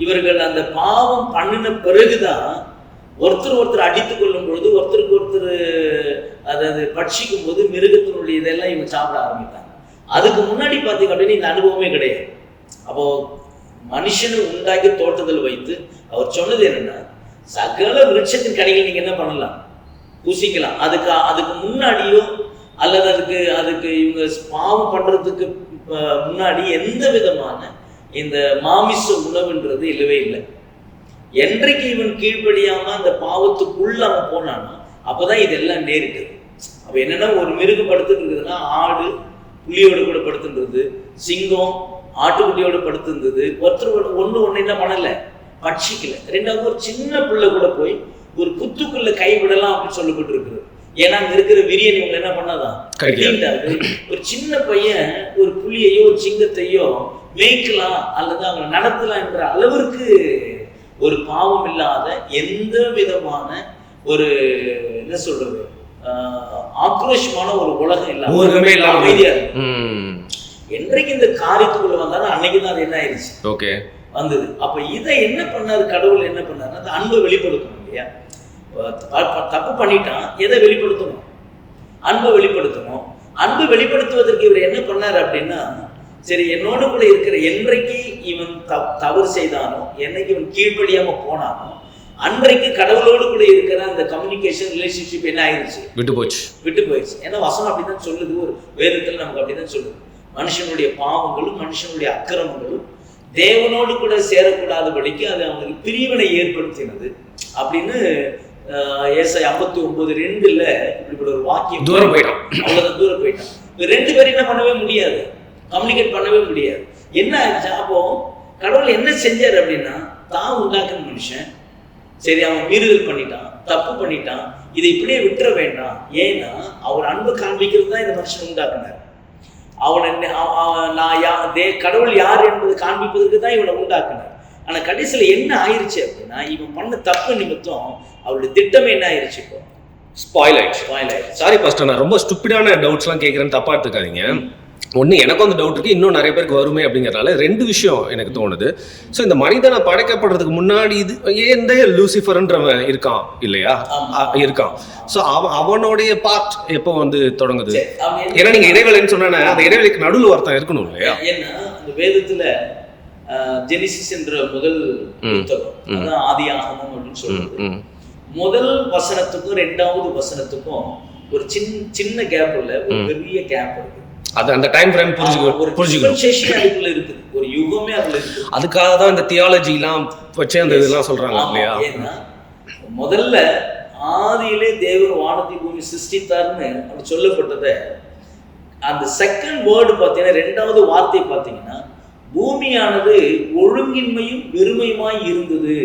இவர்கள் அந்த பாவம் பண்ணின பிறகுதான் ஒருத்தர் அடித்துக் கொள்ளும் பொழுது ஒருத்தருக்கு ஒருத்தர் அதாவது பட்சிக்கும் போது மிருகத்தினுடைய இதெல்லாம் இவங்க சாப்பிட ஆரம்பித்தாங்க. அதுக்கு முன்னாடி பார்த்தீங்க அப்படின்னு இந்த அனுபவமே கிடையாது. அப்போ மனுஷனை உண்டாக்கி தோட்டத்தில் வைத்து அவர் சொன்னது என்னன்னா சகல விருட்சத்தின் கனிகள் நீங்க என்ன பண்ணலாம், பூசிக்கலாம். அதுக்கு முன்னாடியோ அல்லது அதுக்கு இவங்க பாவம் பண்றதுக்கு முன்னாடி எந்த விதமான இந்த மாமிச உணவுன்றது இல்லவே இல்லை. என்றைக்கு இவன் கீழ்ப்படியாம அந்த பாவத்துக்குள்ள அவன் போனானோ அப்பதான் இதெல்லாம் நேரிட்டது. அப்ப என்னன்னா ஒரு மிருகம் படுத்துட்டு இருக்குதுன்னா ஆடு புலியோட கூட படுத்துன்றது, சிங்கம் ஆட்டுக்குட்டியோட படுத்துருந்தது. ஒருத்தர் ஒண்ணு என்ன பண்ணல, பட்சிக்கல. ரெண்டாவது ஒரு சின்ன பிள்ளை கூட போய் ஒரு புத்துக்குள்ள கைவிடலாம் அப்படின்னு சொல்லப்பட்டு இருக்குது. ஏன்னா அங்க இருக்கிற விரியன் இவங்க என்ன பண்ணாதான் ஒரு சின்ன பையன் ஒரு புலியையோ ஒரு சிங்கத்தையோ மேய்க்கலாம் அல்லது அவங்க நடத்தலாம் என்ற அளவிற்கு ஒரு பாவம் இல்லாத எந்த விதமான ஒரு என்ன சொல்றது ஆக்ரோஷமான ஒரு உலகம் இல்லாம அமைதியா இருக்கு. என்றைக்கு இந்த காரியத்துக்குள்ள வந்தாலும் அன்னைக்குதான் அது என்ன ஆயிடுச்சு, ஓகே வந்தது. அப்ப இதை என்ன பண்ணாரு கடவுள், என்ன பண்ணாரு, அந்த அன்பை வெளிப்படுத்தணும் இல்லையா. தப்பு பண்ணிட்டான், எதை வெளிப்படுத்தணும், அன்பை வெளிப்படுத்தணும். அன்பு வெளிப்படுத்துவதற்கு இவர் என்ன பண்ணாரு அப்படின்னா, சரி என்னோடு கூட இருக்கிற என்றைக்கு இவன் தவறு செய்தானோ, என்னைக்கு இவன் கீழ்ப்படியாம போனானோ அன்றைக்கு கடவுளோடு கூட இருக்கிற அந்த கம்யூனிகேஷன் ரிலேஷன்ஷிப் என்ன ஆயிடுச்சு, விட்டு போயிடுச்சு. ஏன்னா வசனம் அப்படிதான் சொல்லுது, ஒரு வேதத்தில் நமக்கு அப்படிதான் சொல்லுது. மனுஷனுடைய பாவங்களும் மனுஷனுடைய அக்கிரமங்களும் தேவனோடு கூட சேரக்கூடாதபடிக்கு அது அவங்களுக்கு பிரிவினை ஏற்படுத்தினது அப்படின்னு ஏசாயா 59:2 இப்படி ஒரு வாக்கியம். அவ்வளவுதான், தூரம் போயிட்டான். 2 பேரும் என்ன பண்ணவே முடியாது, கம்யூனிகேட் பண்ணவே முடியாது. என்ன ஆச்சு? அப்போ கடவுள் என்ன செஞ்சார் அப்படின்னா, தான் உண்டாக்குன மனுஷன், சரி அவன் மீறுதல் பண்ணிட்டான், தப்பு பண்ணிட்டான், இதை இப்படியே விட்டுற வேண்டாம். ஏன்னா அவர் அன்பு காண்பிக்கிறது தான் இந்த மனுஷன் உண்டாக்குனார். கடவுள் யார் என்பது காண்பிப்பதற்கு தான் இவனை உண்டாக்குனார். ஆனா கடைசியில என்ன ஆயிடுச்சு அப்படின்னா, இவன் பண்ண தப்பு நிமித்தம் அவருடைய திட்டமே என்ன ஆயிடுச்சு? இப்போ ஸ்பாயில் ஆயிடுச்சு. சாரி பாஸ்டர், நான் ரொம்ப ஸ்டூப்பிடான டவுட்ஸ்லாம் கேட்குறேன்னு தப்பா எடுத்துக்காதீங்க. ஒன்று எனக்கும் அந்த டவுட் இருக்குது, இன்னும் நிறைய பேருக்கு வருமே அப்படிங்கிறனால 2 விஷயம் எனக்கு தோணுது. ஸோ இந்த மனிதனை படைக்கப்படுறதுக்கு முன்னாடி இது இந்த லூசிஃபர்ன்றவன் இருக்கான் இல்லையா? இருக்கான். ஸோ அவனுடைய பார்ட் எப்போ வந்து தொடங்குது? ஏன்னா நீங்கள் இடைவெளின்னு சொன்னா அந்த இடைவெளிக்கு நடுவில் ஒருத்தன் இருக்கணும் இல்லையா? ஏன்னா அந்த வேதத்தில் ஜெனிசிஸ் என்ற முதல் புத்தகம், அதான் ஆதியாகமம் அப்படின்னு சொல்றது, முதல் வசனத்துக்கும் 2வது வசனத்துக்கும் ஒரு சின்ன கேப் இல்ல, ஒரு பெரிய கேப் இருக்கு. அது அந்த டைம் ஃப்ரேம் புரிஞ்சுக்கணும். அதுக்குள்ள இருக்குது, ஒரு யுகமே அதுல இருக்கு. அதுக்காக தான் இந்த தியாலஜிலாம் வச்சு அந்த இதெல்லாம் சொல்றாங்க இல்லையா? ஏன்னா முதல்ல ஆதியிலே தேவன் வானத்தை பூமி சிருஷ்டித்தார்னு அப்படி சொல்லப்பட்டதை, அந்த செகண்ட் வேர்டு பார்த்தீங்கன்னா, 2வது வார்த்தை பார்த்தீங்கன்னா, பூமியானது ஒழுங்கின்மையும் வெறுமையுமாய் இருந்தது.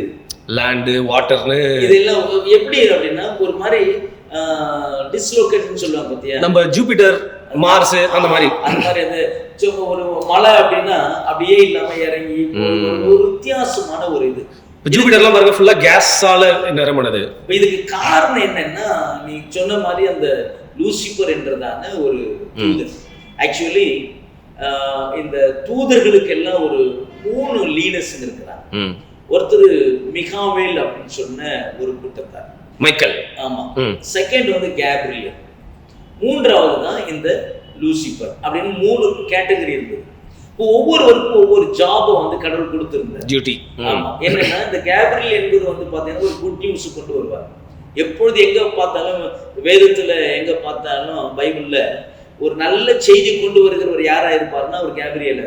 லேண்டு வாட்டர்னு இதெல்லாம் எப்படி அப்படின்னா ஒரு மாதிரி டிஸ்லோகேட்னு சொல்லுவாங்க பார்த்தியா? நம்ம ஜூபிட்டர், மார்ஸ் அந்த மாதிரி அந்த ஒரு மலை அப்படின்னா அப்படியே இல்லாம இறங்கி ஒரு வித்தியாசமான ஒரு இது. ஜூபிட்டர்லாம் பாருங்க ஃபுல்லா கேஸால நிரம்பினது. இதுக்கு காரணம் என்னன்னா, நீ சொன்ன மாதிரி அந்த லூசிபர் என்றதான ஒரு தூதர். ஆக்சுவலி இந்த தூதர்களுக்கு எல்லாம் ஒரு 3 லீடர்ஸ் இருக்கிறாங்க. ஒருத்தர் மிகாவேல் அப்படின்னு சொன்ன ஒரு கூட்டத்தார், மைக்கேல். ஆமா. செகண்ட் வந்து கேப்ரியல். 3வது தான் இந்த லூசிபர் அப்படின்னு 3 கேட்டகரி இருந்தது. ஒவ்வொருவருக்கும் ஒவ்வொரு ஜாபை வந்து கடவுள் கொடுத்திருந்தார், டியூட்டி. ஆமா. என்னன்னா இந்த கேப்ரியல் என்பது வந்து பாத்தீங்கன்னா ஒரு குட் நியூஸ் கொண்டு வருவார். எப்பொழுது எங்க பார்த்தாலும் வேதத்துல எங்க பார்த்தாலும் பைபிள்ல ஒரு நல்ல செய்தி கொண்டு வருகிறவர் யாரா இருப்பாருன்னா ஒரு கேப்ரியல்.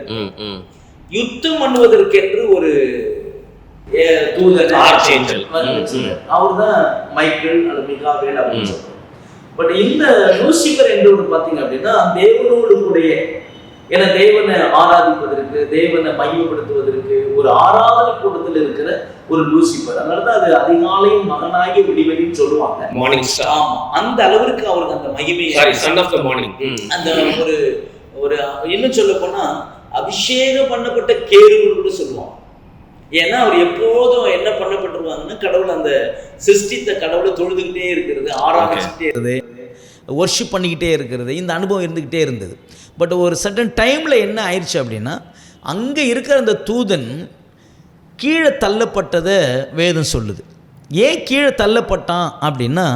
யுத்தம் பண்ணுவதற்கு என்று ஒரு தூதர், ஆர்ச்ஏஞ்சல், அவர்தான் மைக்கேல் அல்லது மிகாவேல் அப்படின்னு சொல்றோம். பட் இந்த லூசிபர் என்று பாத்தீங்க அப்படின்னா தேவனோடு கூடிய, ஏன்னா தேவனை ஆராதிப்பதற்கு, தேவனை மையப்படுத்துவதற்கு ஒரு ஆராதனை கூட்டத்தில் இருக்கிற ஒரு லூசிபர். அதனாலதான் அது அதிகாலையும் மகனாகிய விடிவெளின்னு சொல்லுவாங்க, மார்னிங் ஸ்டார். ஆமா, அந்த அளவிற்கு அவருக்கு அந்த மகிமை, சன் ஆஃப் தி மார்னிங். அந்த ஒரு இன்னும் சொல்ல போனா அபிஷேகம் பண்ணப்பட்ட கேருபுன்னு கூட சொல்லுவாங்க. ஏன்னா அவர் எப்போதும் என்ன பண்ணப்பட்டிருவாங்கன்னா, கடவுள் அந்த சிருஷ்டித்த கடவுளை தொழுதுகிட்டே இருக்கிறது, ஆராதிச்சுட்டே இருக்கிறது, வொர்ஷிப் பண்ணிக்கிட்டே இருக்கிறது, இந்த அனுபவம் இருந்துக்கிட்டே இருந்தது. பட் ஒரு சர்டன் டைமில் என்ன ஆயிடுச்சு அப்படின்னா, அங்கே இருக்கிற அந்த தூதன் கீழே தள்ளப்பட்டதை வேதம் சொல்லுது. ஏன் கீழே தள்ளப்பட்டான் அப்படின்னா,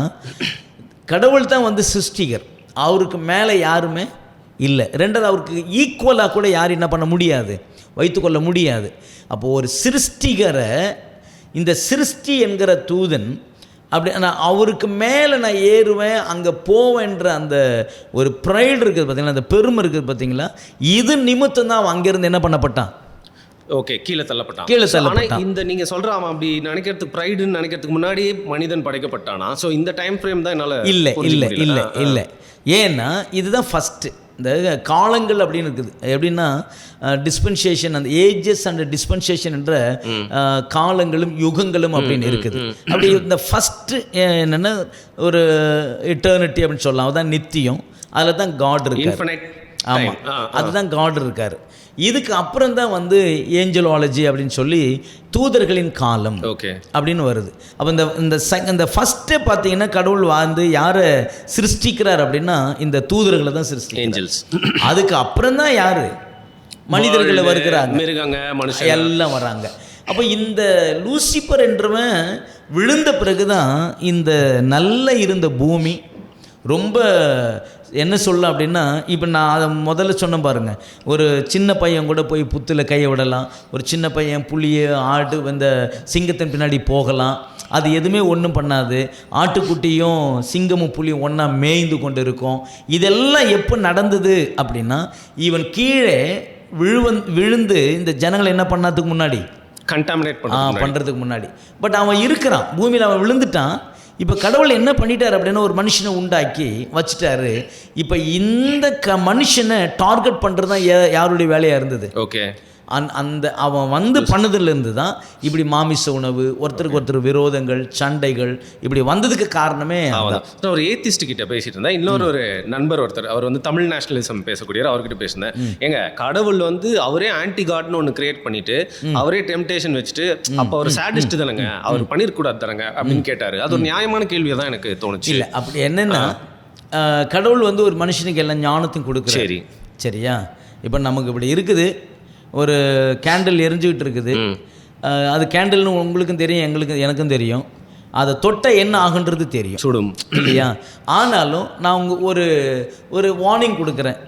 கடவுள் தான் வந்து சிருஷ்டிகர், அவருக்கு மேலே யாருமே இல்லை. 2வது அவருக்கு ஈக்குவலாக கூட யாரும் என்ன பண்ண முடியாது, வைத்துக்கொள்ள முடியாது. அப்போது ஒரு சிருஷ்டிகரை இந்த சிருஷ்டி என்கிற தூதன் அப்படி நான் அவருக்கு மேலே நான் ஏறுவேன், அங்கே போவேன்ற அந்த ஒரு ப்ரைடு இருக்குது பார்த்தீங்களா, அந்த பெருமை இருக்குது பார்த்தீங்களா, இது நிமித்தம் தான் அவன் அங்கேருந்து என்ன பண்ணப்பட்டான், ஓகே, கீழே தள்ளப்பட்டான். இந்த நீங்கள் சொல்கிற அவன் அப்படி நினைக்கிறதுக்கு, ப்ரைடுன்னு நினைக்கிறதுக்கு முன்னாடியே மனிதன் படைக்கப்பட்டானா? ஸோ இந்த டைம் ஃப்ரேம் தான் என்னால் இல்லை. ஏன்னா இதுதான் ஃபஸ்ட்டு. இந்த காலங்கள் அப்படின்னு இருக்குது. எப்படின்னா டிஸ்பென்சேஷன், அந்த ஏஜஸ் அண்ட் டிஸ்பென்சேஷன் என்ற காலங்களும் யுகங்களும் அப்படின்னு இருக்குது. அப்படி இந்த ஃபஸ்ட்டு என்னென்னா ஒரு இட்டர்னிட்டி அப்படின்னு சொல்லலாம், அதுதான் நித்தியம். அதில் தான் காட் இருக்கார். ஆமாம், அதுதான் காட் இருக்கார். இதுக்கு அப்புறம் தான் வந்து ஏஞ்சலாலஜி அப்படின்னு சொல்லி தூதர்களின் காலம் அப்படின்னு வருது. அப்போ இந்த ஃபஸ்ட்டே பார்த்தீங்கன்னா கடவுள் வந்து யாரை சிருஷ்டிக்கிறார் அப்படின்னா இந்த தூதர்களை தான் ஏஞ்சல்ஸ். அதுக்கு அப்புறம் தான் யார் மனிதர்களை வருகிறாங்க, மிருகங்க, மனுஷன் எல்லாம் வராங்க. அப்போ இந்த லூசிபர் என்றவன் விழுந்த பிறகு தான் இந்த நல்ல இருந்த பூமி ரொம்ப என்ன சொல்லலாம் அப்படின்னா, இப்போ நான் அதை முதல்ல சொன்ன பாருங்கள், ஒரு சின்ன பையன் கூட போய் புத்தில் கையை விடலாம், ஒரு சின்ன பையன் புளியை ஆடு இந்த சிங்கத்தின் பின்னாடி போகலாம், அது எதுவுமே ஒன்றும் பண்ணாது. ஆட்டுக்குட்டியும் சிங்கமும் புலியும் ஒன்றா மேய்ந்து கொண்டு இருக்கும். இதெல்லாம் எப்போ நடந்தது அப்படின்னா, இவன் கீழே விழுந்து இந்த ஜனங்களை என்ன பண்ணதுக்கு முன்னாடி, கண்டாமினேட் பண்ணுறதுக்கு முன்னாடி. பட் அவன் இருக்கிறான் பூமியில், அவன் விழுந்துட்டான். இப்போ கடவுள் என்ன பண்ணிட்டார் அப்படின்னா, ஒரு மனுஷனை உண்டாக்கி வச்சுட்டாரு. இப்போ இந்த மனுஷனை டார்கெட் பண்ணுறது தான் யாருடைய வேலையாக இருந்தது? ஓகே, அந்த அவன் வந்து பண்ணதுலேருந்து தான் இப்படி மாமிச உணவு, ஒருத்தருக்கு ஒருத்தர் விரோதங்கள், சண்டைகள் இப்படி வந்ததுக்கு காரணமே நான் ஒரு ஏத்திஸ்ட் கிட்ட பேசிட்டு இருந்தேன். இன்னொரு ஒரு நண்பர் ஒருத்தர், அவர் வந்து தமிழ் நேஷனலிசம் பேசக்கூடியவர், அவர்கிட்ட பேசினேன். ஏங்க கடவுள் வந்து அவரே ஆன்டி காட்னு ஒன்று கிரியேட் பண்ணிட்டு அவரே டெம்டேஷன் வச்சுட்டு அப்போ அவர் சேடிஸ்ட் தானேங்க, அவர் பண்ணிருக்கூடாது தானங்க அப்படின்னு கேட்டாரு. அது ஒரு நியாயமான கேள்வியை தான் எனக்கு தோணுச்சு. இல்லை அப்படி என்னன்னா, கடவுள் வந்து ஒரு மனுஷனுக்கு எல்லாம் ஞானத்தையும் கொடுக்குறாரு. சரி, சரியா? இப்போ நமக்கு இப்படி இருக்குது, ஒரு கேண்டில் எரிஞ்சுக்கிட்டு இருக்குது. அது கேண்டில்னு உங்களுக்கும் தெரியும், எனக்கும் தெரியும். அதை தொட்ட என்ன ஆகுன்றது தெரியும், சுடும் இல்லையா? ஆனாலும் நான் ஒரு வார்னிங் கொடுக்குறேன்,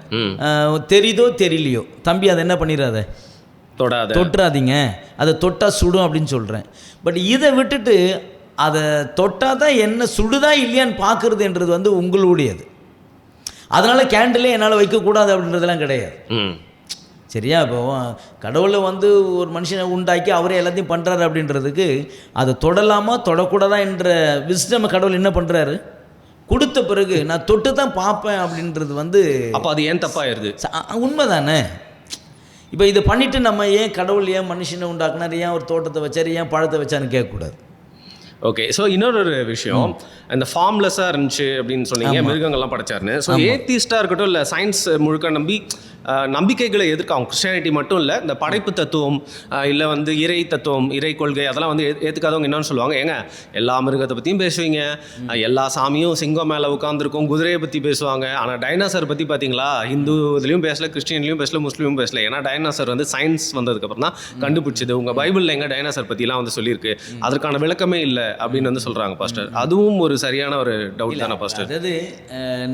தெரியுதோ தெரியலையோ தம்பி அதை என்ன பண்ணிடாத, தொட்டுறாதீங்க, அதை தொட்டால் சுடும் அப்படின்னு சொல்கிறேன். பட் இதை விட்டுட்டு அதை தொட்டால் தான் என்ன சுடுதா இல்லையான்னு பார்க்குறதுன்றது வந்து உங்களுடையது. அதனால் கேண்டிலே என்னால் வைக்கக்கூடாது அப்படின்றதெல்லாம் கிடையாது. சரியா? இப்போ கடவுளை வந்து ஒரு மனுஷனை உண்டாக்கி அவரே எல்லாத்தையும் பண்ணுறாரு அப்படின்றதுக்கு அதை தொடலாமா தொடக்கூடாதா என்ற விஸ்டம் கடவுள் என்ன பண்ணுறாரு, கொடுத்த பிறகு நான் தொட்டு தான் பார்ப்பேன் அப்படின்றது வந்து அப்போ அது ஏன் தப்பாயிருது? உண்மை தானே? இப்போ இதை பண்ணிவிட்டு நம்ம ஏன் கடவுள் ஏன் மனுஷனை உண்டாக்குனார், ஏன் ஒரு தோட்டத்தை வச்சார், ஏன் பழத்தை வச்சான்னு கேட்கக்கூடாது. ஓகே, ஸோ இன்னொரு விஷயம், இந்த ஃபார்ம்லெஸ்ஸாக இருந்துச்சு அப்படின்னு சொன்னீங்க, மிருகங்கள்லாம் படைச்சாருன்னு. ஸோ ஏத்திஸ்டாக இருக்கட்டும் இல்லை சயின்ஸ் முழுக்க நம்பி நம்பிக்கைகளை எதிர்க்காங்க. கிறிஸ்டியானிட்டி மட்டும் இல்லை, இந்த படைப்பு தத்துவம் இல்லை வந்து இறை தத்துவம், இறை கொள்கை அதெல்லாம் வந்து ஏற்றுக்காதவங்க என்னன்னு சொல்லுவாங்க, ஏங்க எல்லா மிருகத்தை பற்றியும் பேசுவீங்க, எல்லா சாமியும் சிங்கம் மேலே உட்காந்துருக்கும், குதிரையை பற்றி பேசுவாங்க, ஆனால் டைனாசர் பற்றி பார்த்தீங்களா ஹிந்து இதுலேயும் பேசல, கிறிஸ்டியன்லையும் பேசல, முஸ்லீமும் பேசல. ஏன்னா டைனாசர் வந்து சயின்ஸ் வந்ததுக்கப்புறம் தான் கண்டுபிடிச்சது. உங்கள் பைபிளில் எங்கே டைனாசர் பற்றிலாம் வந்து சொல்லியிருக்கு, அதற்கான விளக்கமே இல்லை அப்படின்னு வந்து சொல்கிறாங்க பாஸ்டர். அதுவும் ஒரு சரியான ஒரு டவுட் தானே பாஸ்டர்? அதாவது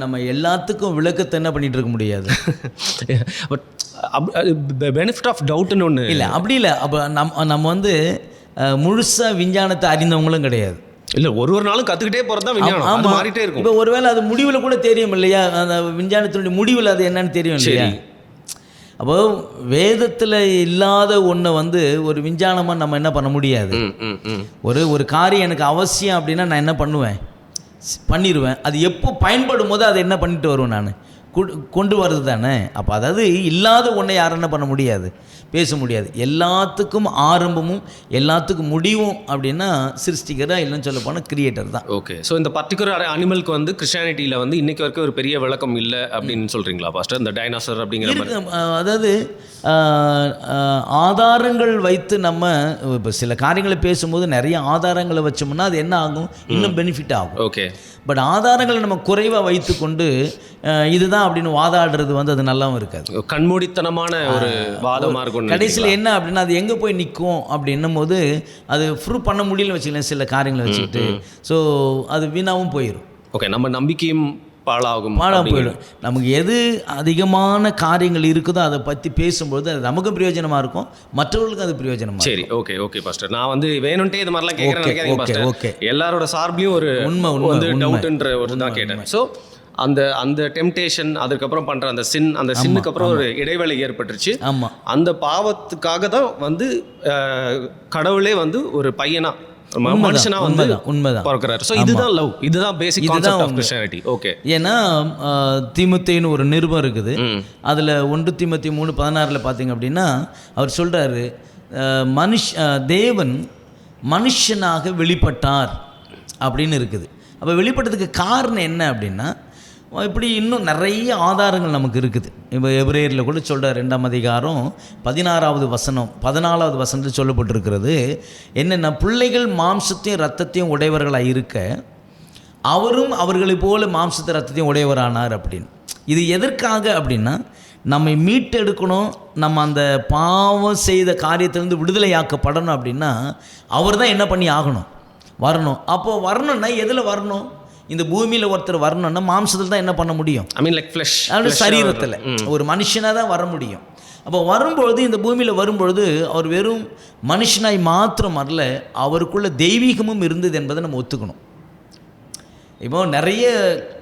நம்ம எல்லாத்துக்கும் விளக்கத்தை என்ன பண்ணிட்டு இருக்க முடியாது. பட் பெனிஃபிட் ஆஃப் டவுட்னு ஒன்று இல்லை, அப்படி இல்லை. அப்போ நம்ம வந்து முழுசாக விஞ்ஞானத்தை அறிந்தவங்களும் கிடையாது. இல்லை, ஒரு நாளும் கற்றுக்கிட்டே போகிறது தான் விஞ்ஞானம். அது மாறிட்டே இருக்கும். இப்போ ஒருவேளை அது முடிவில் கூட தெரியும் இல்லையா, அந்த விஞ்ஞானத்தினுடைய முடிவில் அது என்னன்னு தெரியும் இல்லையா? அப்போ வேதத்தில் இல்லாத ஒன்றை வந்து ஒரு விஞ்ஞானமாக நம்ம என்ன பண்ண முடியாது. ஒரு காரியம் எனக்கு அவசியம் அப்படின்னா நான் என்ன பண்ணுவேன், பண்ணிடுவேன். அது எப்போ பயன்படும் போது அதை என்ன பண்ணிட்டு வருவேன், நான் கொண்டு வர்றது தானே. அப்போ அதாவது இல்லாத ஒன்றை யாரும் என்ன பண்ண முடியாது, பேச முடியாது. எல்லாத்துக்கும் ஆரம்பமும் எல்லாத்துக்கும் முடிவும் அப்படின்னா சிருஷ்டிகராக இல்லைன்னு சொல்ல போனால் கிரியேட்டர் தான். ஓகே, ஸோ இந்த பர்டிகுலர் அனிமலுக்கு வந்து கிறிஸ்டியானிட்டியில் வந்து இன்றைக்கி வரைக்கும் ஒரு பெரிய விளக்கம் இல்லை அப்படின்னு சொல்கிறீங்களா பாஸ்டர்? இந்த டைனாசர் அப்படிங்கிற மாதிரி அதாவது ஆதாரங்கள் வைத்து நம்ம இப்போ சில காரியங்களை பேசும்போது நிறைய ஆதாரங்களை வச்சோம்னா அது என்ன ஆகும், இன்னும் பெனிஃபிட் ஆகும். ஓகே, பட் ஆதாரங்களை நம்ம குறைவாக வைத்து கொண்டு இதுதான் அப்படின்னு வாதாடுறது வந்து அது நல்லாவும் இருக்காது, கண்மூடித்தனமான ஒரு வாதமாக இருக்கும். கடைசியில் என்ன அப்படின்னா அது எங்கே போய் நிற்கும் அப்படின்னும் போது அது ப்ரூவ் பண்ண முடியலன்னு வச்சுக்கலாம் சில காரியங்களை வச்சுக்கிட்டு. ஸோ அது வீணாகவும் போயிடும். ஓகே, நம்ம நம்பிக்கையும் பாழாக போயிடும். நமக்கு எது அதிகமான காரியங்கள் இருக்குதோ அதை பற்றி பேசும்போது அது நமக்கும் பிரயோஜனமாக இருக்கும், மற்றவர்களுக்கும் அது பிரயோஜனமாக. சரி, ஓகே ஓகே பாஸ்டர், நான் வந்து வேணும்ட்டே இது மாதிரிலாம் கேட்குறேன் பாஸ்டர். ஓகே, எல்லாரோட சார்பிலையும் ஒரு உண்மை வந்து டவுட்ன்ற ஒரு தான் கேட்டேன். ஸோ அந்த டெம்டேஷன், அதுக்கப்புறம் பண்ணுற அந்த சின்னுக்கு அப்புறம் ஒரு இடைவேளை ஏற்பட்டுருச்சு. ஆமாம், அந்த பாவத்துக்காக தான் வந்து கடவுளே வந்து ஒரு பையனா மனுஷனா வந்து உண்மைதான் பிறக்கிறாரு. ஸோ இதுதான் லவ், இதுதான் basic concept of Christianity. Okay, ஏன்னா தீமோத்தேயுன்னு ஒரு நிருபம் இருக்குது, அதில் 1 தீமோத்தேயு 3:16 பார்த்தீங்க அப்படின்னா அவர் சொல்கிறாரு, தேவன் மனுஷனாக வெளிப்பட்டார் அப்படின்னு இருக்குது. அப்போ வெளிப்பட்டதுக்கு காரணம் என்ன அப்படின்னா இப்படி இன்னும் நிறைய ஆதாரங்கள் நமக்கு இருக்குது. இப்போ எபிரேயரில் கூட சொல்கிறார் 2ஆம் அதிகாரம் 16வது வசனம் 14வது வசனத்தில் சொல்லப்பட்டிருக்கிறது என்னென்னா, பிள்ளைகள் மாம்சத்தையும் இரத்தத்தையும் உடையவர்களாக இருக்க அவரும் அவர்களைப் போல மாம்சத்தை இரத்தத்தையும் உடையவரானார் அப்படின்னு. இது எதற்காக அப்படின்னா நம்மை மீட்டெடுக்கணும், நம்ம அந்த பாவம் செய்த காரியத்திலேருந்து விடுதலையாக்கப்படணும் அப்படின்னா அவர் தான் என்ன பண்ணி ஆகணும், வரணும். அப்போது வரணும்னா எதில் வரணும், இந்த பூமியில் ஒருத்தர் வரணும்னா மாம்சத்தில் தான் என்ன பண்ண முடியும், ஐ மீன் லைக் ஃப்ளஷ், சரீரத்தில் ஒரு மனுஷனாக தான் வர முடியும். அப்போ வரும்பொழுது இந்த பூமியில் வரும்பொழுது அவர் வெறும் மனுஷனாய் மாத்திரம் வரல, அவருக்குள்ள தெய்வீகமும் இருந்தது என்பதை நம்ம ஒத்துக்கணும். இப்போ நிறைய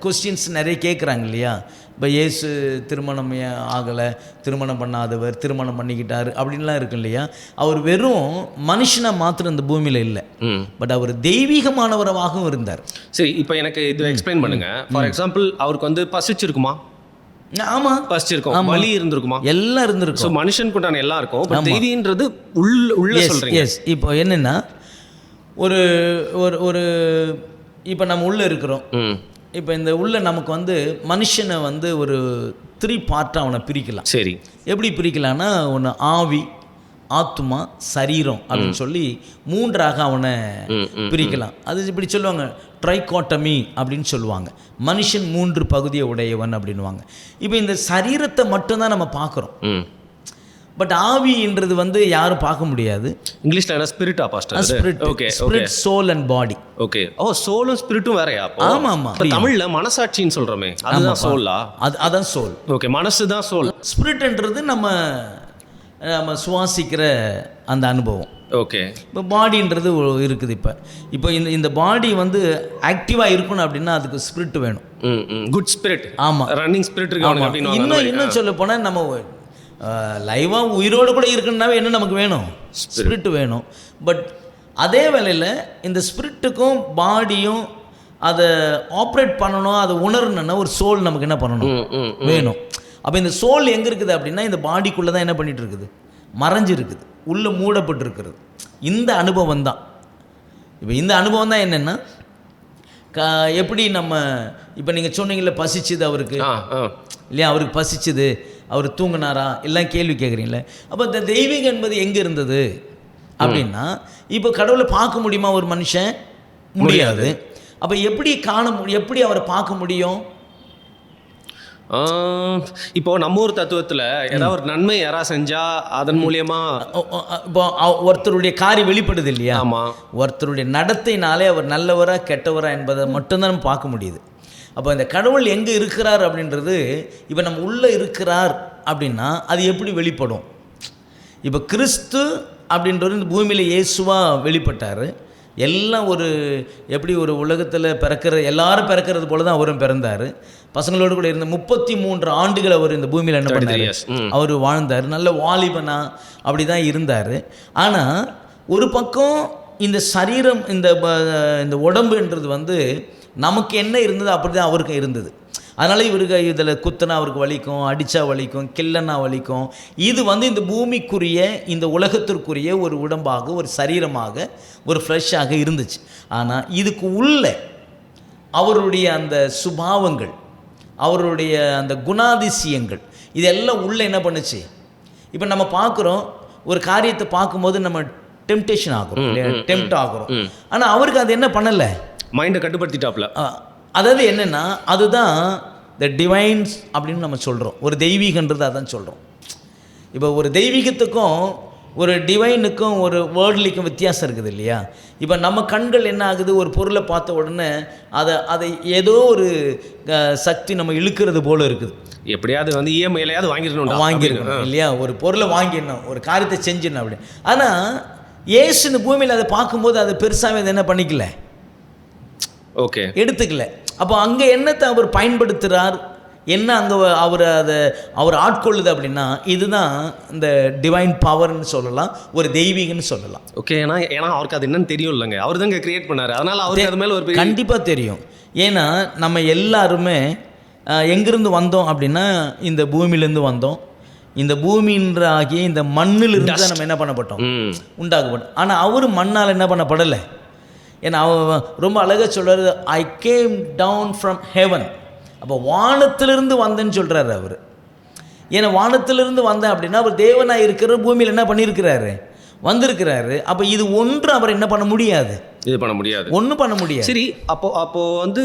கொஸ்டின்ஸ் நிறைய கேட்குறாங்க இல்லையா, இப்போ இயேசு திருமணம் ஆகலை, திருமணம் பண்ணாதவர், திருமணம் பண்ணிக்கிட்டார் அப்படின்லாம் இருக்கு இல்லையா. அவர் வெறும் மனுஷனாக மாத்திரம் இந்த பூமியில் இல்லை, பட் அவர் தெய்வீகமானவராகவும் இருந்தார். சரி, இப்போ எனக்கு இது எக்ஸ்பிளைன் பண்ணுங்கள். ஃபார் எக்ஸாம்பிள் அவருக்கு வந்து பசிச்சிருக்குமா? ஆமாம், பசிச்சிருக்கும், வலி இருந்திருக்குமா? எல்லாம் இருந்திருக்கும். ஸோ மனுஷனுக்குண்டான எல்லாம் இருக்கும். பட் தெய்வீன்றது உள்ள சொல்றீங்க. எஸ். இப்போ என்னென்னா ஒரு ஒரு ஒரு இப்போ நம்ம உள்ளே இருக்கிறோம். இப்போ இந்த உள்ள நமக்கு வந்து மனுஷனை வந்து ஒரு 3 பார்ட்டாக அவனை பிரிக்கலாம். சரி. எப்படி பிரிக்கலான்னா, ஒன்று ஆவி, ஆத்மா, சரீரம் அப்படின்னு சொல்லி 3ஆக அவனை பிரிக்கலாம். அது இப்படி சொல்லுவாங்க, ட்ரைகாட்டமி அப்படின்னு சொல்லுவாங்க. மனுஷன் 3 பகுதியை உடையவன் அப்படின்வாங்க. இப்போ இந்த சரீரத்தை மட்டும்தான் நம்ம பார்க்குறோம். பட் ஆவின்றது வந்து யாரும் பார்க்க முடியாது. இங்கிலீஷ்ல என்ன ஸ்பிரிட்டா pastor? Spirit. Okay, spirit, soul and body. Okay. ஓ, சோலும் ஸ்பிரிட்டும் வேறயா? ஆமா ஆமா. தமிழ்ல மனசாட்சின்னு சொல்றோமே, அதுதான் சோலா? அதான் சோல். ஓகே, மனசு தான் சோல். ஸ்பிரிட்ன்றது நம்ம சுவாசிக்கிற அந்த அனுபவம். ஓகே. இப்போ பாடின்றது இருக்குது. இப்போ இந்த பாடி வந்து ஆக்டிவாக இருக்கணும் அப்படின்னா அதுக்கு ஸ்பிரிட் வேணும். Good spirit. ஆமாம், ரன்னிங் ஸ்பிரிட் இருக்கு. இன்னும் சொல்ல போனால் நம்ம லைவாக உயிரோடு கூட இருக்குன்னாவே என்ன நமக்கு வேணும்? ஸ்பிரிட் வேணும். பட் அதே வேளையில் இந்த ஸ்பிரிட்டுக்கும் பாடியும் அதை ஆப்ரேட் பண்ணணும், அதை உணரணுன்னா ஒரு சோல் நமக்கு என்ன பண்ணணும்? வேணும். அப்போ இந்த சோல் எங்கே இருக்குது அப்படின்னா இந்த பாடிக்குள்ளே தான் என்ன பண்ணிகிட்டு இருக்குது? மறைஞ்சு இருக்குது, உள்ளே மூடப்பட்டு இருக்கிறது. இந்த அனுபவம் தான். இப்போ இந்த அனுபவம் தான் என்னென்னா, எப்படி நம்ம இப்போ நீங்கள் சொன்னீங்களே பசிச்சுது அவருக்கு இல்லையா, அவருக்கு பசிச்சுது, அவர் தூங்கினாரா எல்லாம் கேள்வி கேட்குறீங்களே. அப்போ இந்த தெய்வீகம் என்பது எங்கே இருந்தது அப்படின்னா, இப்போ கடவுளை பார்க்க முடியுமா ஒரு மனுஷன்? முடியாது. அப்போ எப்படி எப்படி அவரை பார்க்க முடியும்? இப்போ நம்ம ஒரு தத்துவத்தில் ஏதாவது ஒரு நன்மை யாராவது செஞ்சா அதன் மூலியமா இப்போ ஒருத்தருடைய காரியம் வெளிப்படுது இல்லையா? ஆமாம். ஒருத்தருடைய நடத்தைனாலே அவர் நல்லவரா கெட்டவரா என்பதை மட்டும்தான் நம்ம பார்க்க முடியுது. அப்போ இந்த கடவுள் எங்கே இருக்கிறார் அப்படின்றது, இப்போ நம்ம உள்ளே இருக்கிறார் அப்படின்னா அது எப்படி வெளிப்படும்? இப்போ கிறிஸ்து அப்படின்றது இந்த பூமியில் இயேசுவாக வெளிப்பட்டார். எல்லாம் ஒரு எப்படி ஒரு உலகத்தில் எல்லாரும் பிறக்கிறது போல தான் அவரும் பிறந்தார். பசங்களோடு கூட இருந்த 33 ஆண்டுகள் அவர் இந்த பூமியில் என்ன பண்ணார்? அவர் வாழ்ந்தார். நல்ல வாலிபனா அப்படி தான் இருந்தார். ஆனால் ஒரு பக்கம் இந்த சரீரம், இந்த உடம்புன்றது வந்து நமக்கு என்ன இருந்தது அப்படி தான் அவருக்கு இருந்தது. அதனால் இவருக்கு இதில் குத்தனா அவருக்கு வலிக்கும், அடித்தா வலிக்கும், கில்லனா வலிக்கும். இது வந்து இந்த பூமிக்குரிய, இந்த உலகத்திற்குரிய ஒரு உடம்பாக, ஒரு சரீரமாக, ஒரு ஃப்ரெஷ்ஷாக இருந்துச்சு. ஆனால் இதுக்கு உள்ள அவருடைய அந்த சுபாவங்கள், அவருடைய அந்த குணாதிசயங்கள், இதெல்லாம் உள்ளே என்ன பண்ணுச்சு? இப்போ நம்ம பார்க்குறோம், ஒரு காரியத்தை பார்க்கும்போது நம்ம டெம்டேஷன் ஆகும், டெம்ட் ஆகிறோம். ஆனால் அவருக்கு அது என்ன பண்ணலை? மைண்டை கட்டுப்படுத்திட்டாப்ல. அதாவது என்னென்னா, அதுதான் த டிவைன்ஸ் அப்படின்னு நம்ம சொல்கிறோம். ஒரு தெய்வீகன்றது அதான் சொல்கிறோம். இப்போ ஒரு தெய்வீகத்துக்கும் ஒரு டிவைனுக்கும் ஒரு வேர்ல்ட்லிக்கும் வித்தியாசம் இருக்குது இல்லையா? இப்போ நம்ம கண்கள் என்ன ஆகுது, ஒரு பொருளை பார்த்த உடனே அதை ஏதோ ஒரு சக்தி நம்ம இழுக்கிறது போல் இருக்குது. எப்படியாவது வந்து இஎம்ஐலையாவது வாங்கிடணும் இல்லையா? ஒரு பொருளை வாங்கிடணும், ஒரு காரியத்தை செஞ்சிடணும் அப்படி. ஆனால் ஏசு இந்த பூமியில் அதை பார்க்கும்போது அதை பெருசாகவே அதை என்ன பண்ணிக்கல, ஓகே, எடுத்துக்கல. அப்போ அங்கே என்னத்தை அவர் பயன்படுத்துகிறார், என்ன அங்கே அவர் ஆட்கொள்ளுது அப்படின்னா, இதுதான் இந்த டிவைன் பவர்னு சொல்லலாம், ஒரு தெய்வீகன்னு சொல்லலாம். ஓகே. ஏன்னா அவருக்கு அது என்னன்னு தெரியும் இல்லைங்க, அவர் தான் கிரியேட் பண்ணார். அதனால் அவருக்கு அது மேலே ஒரு கண்டிப்பாக தெரியும். ஏன்னா நம்ம எல்லாருமே எங்கேருந்து வந்தோம் அப்படின்னா, இந்த பூமியிலேருந்து வந்தோம். இந்த பூமின்ற ஆகிய இந்த மண்ணிலிருந்து தான் நம்ம என்ன பண்ணப்பட்டோம், உண்டாக்கப்பட்டோம். ஆனால் அவர் மண்ணால் என்ன பண்ணப்படலை. ஏன்னா அவன் ரொம்ப அழகாக சொல்கிறார், I came down from heaven. அப்போ வானத்திலிருந்து வந்தேன்னு சொல்கிறாரு அவர். ஏன்னா வானத்திலிருந்து வந்தேன் அப்படின்னா அவர் தேவனாக இருக்கிற பூமியில் என்ன பண்ணியிருக்கிறாரு, வந்திருக்கிறாரு. அப்போ இது ஒன்று அவர் என்ன பண்ண முடியாது, இது பண்ண முடியாது, ஒன்றும் பண்ண முடியாது. சரி, அப்போ வந்து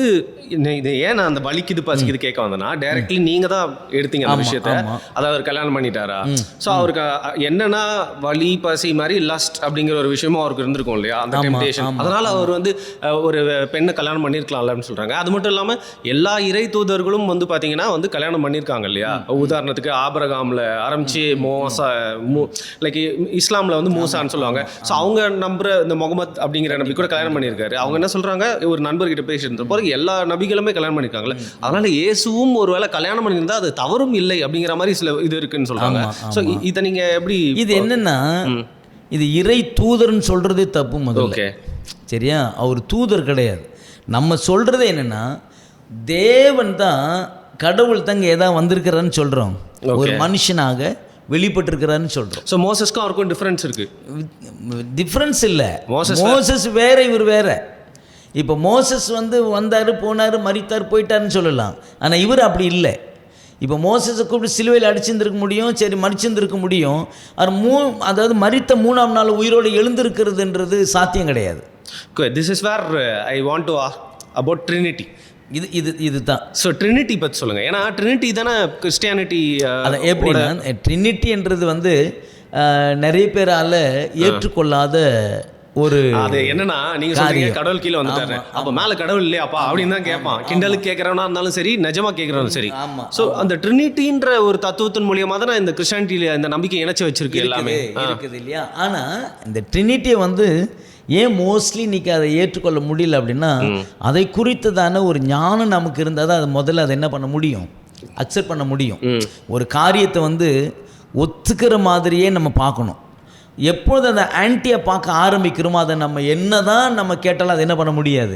இது ஏன் நான் அந்த வலிக்குது பசிக்குது கேட்க வந்தேன்னா, டைரக்ட்லி நீங்கள் தான் எடுத்தீங்க அந்த விஷயத்த. அதாவது அவர் கல்யாணம் பண்ணிட்டாரா, ஸோ அவருக்கு என்னன்னா வலி பசி மாதிரி லஸ்ட் அப்படிங்கிற ஒரு விஷயமும் அவருக்கு இருந்திருக்கும் இல்லையா, அந்த டெம்டேஷன். அதனால் அவர் வந்து ஒரு பெண்ணை கல்யாணம் பண்ணியிருக்கலாம்ல அப்படின்னு சொல்கிறாங்க. அது மட்டும் இல்லாமல் எல்லா இறை தூதர்களும் வந்து பார்த்தீங்கன்னா வந்து கல்யாணம் பண்ணியிருக்காங்க இல்லையா. உதாரணத்துக்கு ஆபிரகாமில் ஆரம்பித்து லைக் இஸ்லாமில் வந்து மூசான்னு சொல்லுவாங்க. ஸோ அவங்க நம்புற இந்த முகமது அப்படிங்கிற நபி கூட கல்யாணம் பண்ணியிருக்காரு. அவங்க என்ன சொல்றாங்க, ஒரு நண்பர்கிட்ட பேசிட்டு போது எல்லா நபிகளுமே கல்யாணம் பண்ணியிருக்காங்கல்ல, அதனால இயேசுவும் ஒருவேளை கல்யாணம் பண்ணியிருந்தா அது தவறும் இல்லை அப்படிங்கிற மாதிரி சில இது இருக்குன்னு சொல்றாங்க. ஸோ இதை நீங்க எப்படி, இது என்னன்னா, இது இறை தூதர்னு சொல்றதே தப்பு முதல்ல. ஓகே, சரியா? அவர் தூதர் கிடையாது. நம்ம சொல்றது என்னன்னா, தேவன் தான் கடவுள் தங்க ஏதாவது வந்திருக்கிறான்னு சொல்கிறோம், ஒரு மனுஷனாக வெளிப்பட்டிருக்கிறான்னு சொல்கிறோம். ஸோ மோசஸ்க்கும் அவருக்கும் டிஃப்ரென்ஸ் இருக்குது. டிஃப்ரென்ஸ் இல்லை, மோசஸ் வேற, இவர் வேற. இப்போ மோசஸ் வந்தார், போனார், மரித்தார், போயிட்டாருன்னு சொல்லலாம். ஆனால் இவர் அப்படி இல்லை. இப்போ மோசஸை கூப்பிட்டு சிலுவையில் அடிச்சிருந்துருக்க முடியும், சரி மறிச்சிருந்துருக்க முடியும். அதாவது மரித்த 3ஆம் நாள் உயிரோடு எழுந்திருக்கிறதுன்றது சாத்தியம் கிடையாது. This is where I want to ask about Trinity. இதுதான். ஸோ ட்ரினிட்டி பற்றி சொல்லுங்கள். ஏன்னா ட்ரினிட்டி தானே கிறிஸ்டியானிட்டி. அதை எப்படின்னா ட்ரினிட்டின்றது நிறைய பேரால் ஏற்றுக்கொள்ளாத ஒரு அது என்னன்னா, நீங்க சொல்றீங்க கடவுள் கீழே வந்துட்டாரு, அப்ப மேல கடவுள் இல்லையாப்பா அப்படின்னு தான் கேட்பான். கிண்டலுக்கு கேட்கறவனா இருந்தாலும் சரி, நிஜமா கேட்கறவனும் சரி. ஸோ அந்த ட்ரினிட்டின்ற ஒரு தத்துவத்தின் மூலியமா தான் இந்த கிறிஸ்டியானிட்டியில இந்த நம்பிக்கை இணைச்சு வச்சிருக்கு எல்லாமே இருக்குது இல்லையா. ஆனா இந்த ட்ரினிட்டியை ஏன் மோஸ்ட்லி இன்னைக்கு அதை ஏற்றுக்கொள்ள முடியல அப்படின்னா, அதை குறித்ததான ஒரு ஞானம் நமக்கு இருந்தால் தான் அது முதல்ல அதை என்ன பண்ண முடியும், அக்செப்ட் பண்ண முடியும். ஒரு காரியத்தை ஒத்துக்கிற மாதிரியே நம்ம பார்க்கணும். எப்பொழுது அந்த ஆன்டியை பார்க்க ஆரம்பிக்கிறோமோ அதை நம்ம என்னதான் நம்ம கேட்டாலும் அதை என்ன பண்ண முடியாது.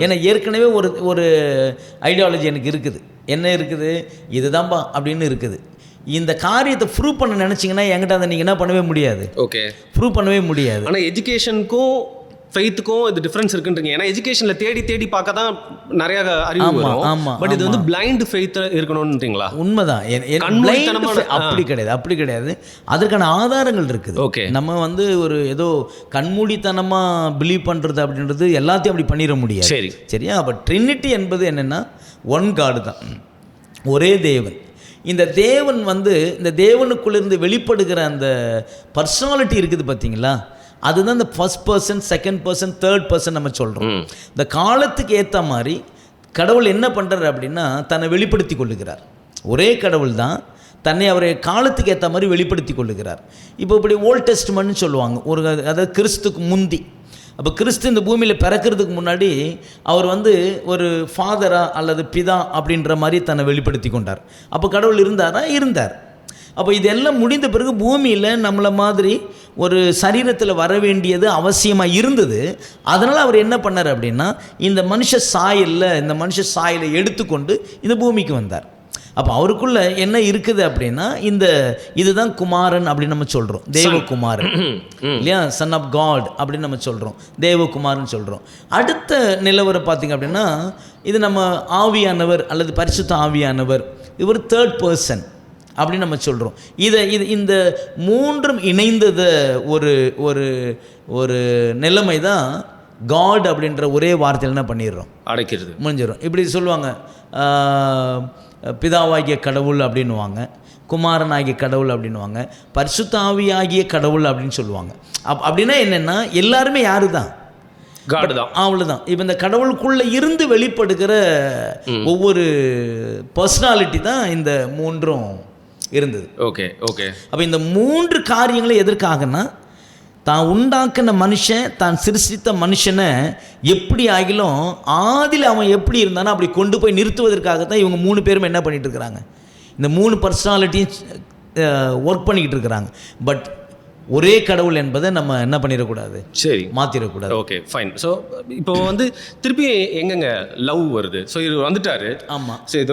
ஏன்னா ஏற்கனவே ஒரு ஐடியாலஜி எனக்கு இருக்குது. என்ன இருக்குது, இதுதான்பா அப்படின்னு இருக்குது. இந்த காரியத்தை ப்ரூவ் பண்ண நினச்சிங்கன்னா என்கிட்ட அதை நீங்கள் என்ன பண்ணவே முடியாது. ஓகே, ப்ரூவ் பண்ணவே முடியாது. ஆனால் எஜுகேஷனுக்கும் ஃபெய்த்துக்கும் இது டிஃப்ரென்ஸ் இருக்குன்றீங்க. ஏன்னா எஜுகேஷனில் தேடி பார்க்க தான் நிறைய அறிவு வரும். ஆமாம், பட் இது பிளைண்ட் ஃபெய்த் இருக்கணும்ன்றீங்களா? உண்மைதான். அப்படி கிடையாது. அதற்கான ஆதாரங்கள் இருக்குது. ஓகே, நம்ம ஒரு ஏதோ கண்மூடித்தனமாக பிலீவ் பண்ணுறது அப்படின்றது எல்லாத்தையும் அப்படி பண்ணிட முடியாது. சரி, சரியா. அப்போ ட்ரினிட்டி என்பது என்னென்னா ஒன் காடு தான், ஒரே தேவன். இந்த தேவன் இந்த தேவனுக்குள்ளிருந்து வெளிப்படுகிற அந்த பர்சனாலிட்டி இருக்குது பார்த்தீங்களா, அதுதான் இந்த first person, second person, third person நம்ம சொல்கிறோம். இந்த காலத்துக்கு ஏற்ற மாதிரி கடவுள் என்ன பண்ணுறாரு அப்படின்னா தன்னை வெளிப்படுத்தி கொள்ளுகிறார். ஒரே கடவுள் தான் தன்னை அவரை காலத்துக்கு ஏற்ற மாதிரி வெளிப்படுத்தி கொள்ளுகிறார். இப்போ இப்படி ஓல்ட் டெஸ்ட்மெண்ட்னு சொல்லுவாங்க, அதாவது கிறிஸ்துக்கு முந்தி. அப்போ கிறிஸ்து இந்த பூமியில் பிறக்கிறதுக்கு முன்னாடி அவர் ஒரு ஃபாதரா அல்லது பிதா அப்படின்ற மாதிரி தன்னை வெளிப்படுத்தி கொண்டார். அப்போ கடவுள் இருந்தார். அப்போ இதெல்லாம் முடிந்த பிறகு பூமியில் நம்மளை மாதிரி ஒரு சரீரத்தில் வர வேண்டியது அவசியமாக இருந்தது. அதனால் அவர் என்ன பண்ணார் அப்படின்னா இந்த மனுஷ சாயலை எடுத்துக்கொண்டு இந்த பூமிக்கு வந்தார். அப்போ அவருக்குள்ள என்ன இருக்குது அப்படின்னா இதுதான் குமாரன் அப்படின்னு நம்ம சொல்கிறோம், தேவகுமாரன் இல்லையா, சன் ஆஃப் காட் அப்படின்னு நம்ம சொல்கிறோம், தேவகுமாரன் சொல்கிறோம். அடுத்த நிலவரம் பார்த்திங்க அப்படின்னா இது நம்ம ஆவியானவர் அல்லது பரிசுத்த ஆவியானவர், இவர் தேர்ட் பர்சன் அப்படின்னு நம்ம சொல்கிறோம். இந்த மூன்றும் இணைந்தத ஒரு நிலைமை தான் காட் அப்படின்ற ஒரே வார்த்தையில் என்ன பண்ணிடுறோம், அடைக்கிறது, முடிஞ்சிடும். இப்படி சொல்லுவாங்க, பிதாவாகிய கடவுள் அப்படின்னுவாங்க, குமாரனாகிய கடவுள் அப்படின்னுவாங்க, பரிசுத்த ஆவியாகிய கடவுள் அப்படின்னு சொல்லுவாங்க. அப்படின்னா என்னென்னா எல்லாருமே யாரு தான், காட் தான், அவ்வளோதான். இப்போ இந்த கடவுளுக்குள்ளே இருந்து வெளிப்படுகிற ஒவ்வொரு பர்சனாலிட்டி தான் இந்த மூன்றும் இருந்தது. ஓகே. அப்போ இந்த மூன்று காரியங்களும் எதற்காகனா, தான் உண்டாக்கின மனுஷன், தான் சிருஷ்டித்த மனுஷனை எப்படி ஆகிலும் ஆதியில் அவன் எப்படி இருந்தானோ அப்படி கொண்டு போய் நிறுத்துவதற்காகத்தான் இவங்க 3 பேரும் என்ன பண்ணிகிட்டு இருக்கிறாங்க, இந்த 3 பர்சனாலிட்டியும் ஒர்க் பண்ணிக்கிட்டு இருக்கிறாங்க. பட் ஒரே கடவுள் என்பதை நம்ம என்ன பண்ணிடக்கூடாது, சரி மாற்றிடக்கூடாது. Okay, fine. ஸோ இப்போ திருப்பி எங்கெங்க லவ் வருது? ஸோ இது வந்துட்டாரு. ஆமாம். ஸோ இது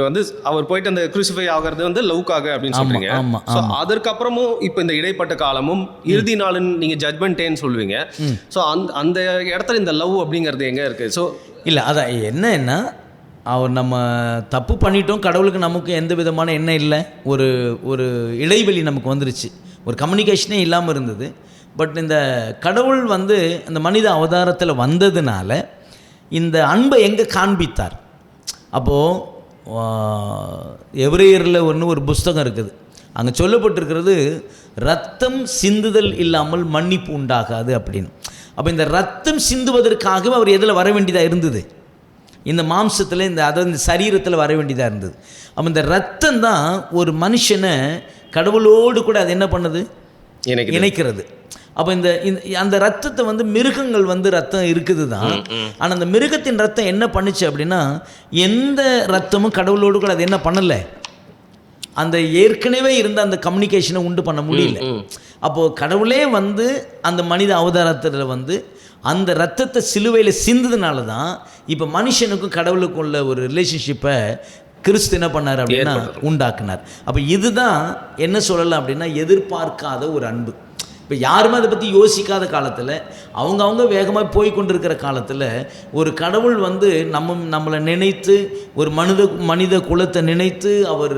அவர் போயிட்டு அந்த குரூசிஃபை ஆகிறது லவ்க்காக அப்படின்னு சொல்றீங்க. ஆமாம். ஸோ அதற்கப்புறமும் இப்போ இந்த இடைப்பட்ட காலமும் இறுதி நாளுன்னு நீங்கள் ஜட்மெண்ட் டேன்னு சொல்லுவீங்க. ஸோ அந்த இடத்துல இந்த லவ் அப்படிங்கிறது எங்கே இருக்குது? ஸோ இல்லை, அதான் என்னன்னா அவர் நம்ம தப்பு பண்ணிட்டோம், கடவுளுக்கு நமக்கு எந்த விதமான எண்ணம் இல்லை, ஒரு இடைவெளி நமக்கு வந்துருச்சு, ஒரு கம்யூனிகேஷனே இல்லாமல் இருந்தது. பட் இந்த கடவுள் அந்த மனித அவதாரத்தில் வந்ததுனால இந்த அன்பை எங்கே காண்பித்தார். அப்போது எபிரேயரில் ஒரு புஸ்தகம் இருக்குது, அங்கே சொல்லப்பட்டிருக்கிறது ரத்தம் சிந்துதல் இல்லாமல் மன்னிப்பு உண்டாகாது அப்படின்னு. அப்போ இந்த ரத்தம் சிந்துவதற்காகவே அவர் எதில் வர வேண்டியதாக இருந்தது, இந்த மாம்சத்தில், அதாவது இந்த சரீரத்தில் வர வேண்டியதாக இருந்தது. அப்போ இந்த ரத்தம் தான் ஒரு மனுஷனை கடவுளோடு கூட அது என்ன பண்ணுது, இணைக்கிறது. அப்போ அந்த ரத்தத்தை மிருகங்கள் ரத்தம் இருக்குது தான். ஆனால் அந்த மிருகத்தின் ரத்தம் என்ன பண்ணுச்சு அப்படின்னா எந்த ரத்தமும் கடவுளோடு கூட அது என்ன பண்ணலை, அந்த ஏற்கனவே இருந்த அந்த கம்யூனிகேஷனை உண்டு பண்ண முடியல. அப்போது கடவுளே அந்த மனித அவதாரத்தில் அந்த ரத்தத்தை சிலுவையில் சிந்ததுனால தான் இப்போ மனுஷனுக்கும் கடவுளுக்கும் உள்ள ஒரு ரிலேஷன்ஷிப்பை கிறிஸ்து என்ன பண்ணார் அப்படின்னா உண்டாக்குனார். அப்போ இதுதான் என்ன சொல்லலாம் அப்படின்னா எதிர்பார்க்காத ஒரு அன்பு. இப்போ யாருமே அதை பற்றி யோசிக்காத காலத்தில், அவங்க வேகமாக போய் கொண்டிருக்கிற காலத்தில் ஒரு கடவுள் வந்து நம்மளை நினைத்து, ஒரு மனித குலத்தை நினைத்து அவர்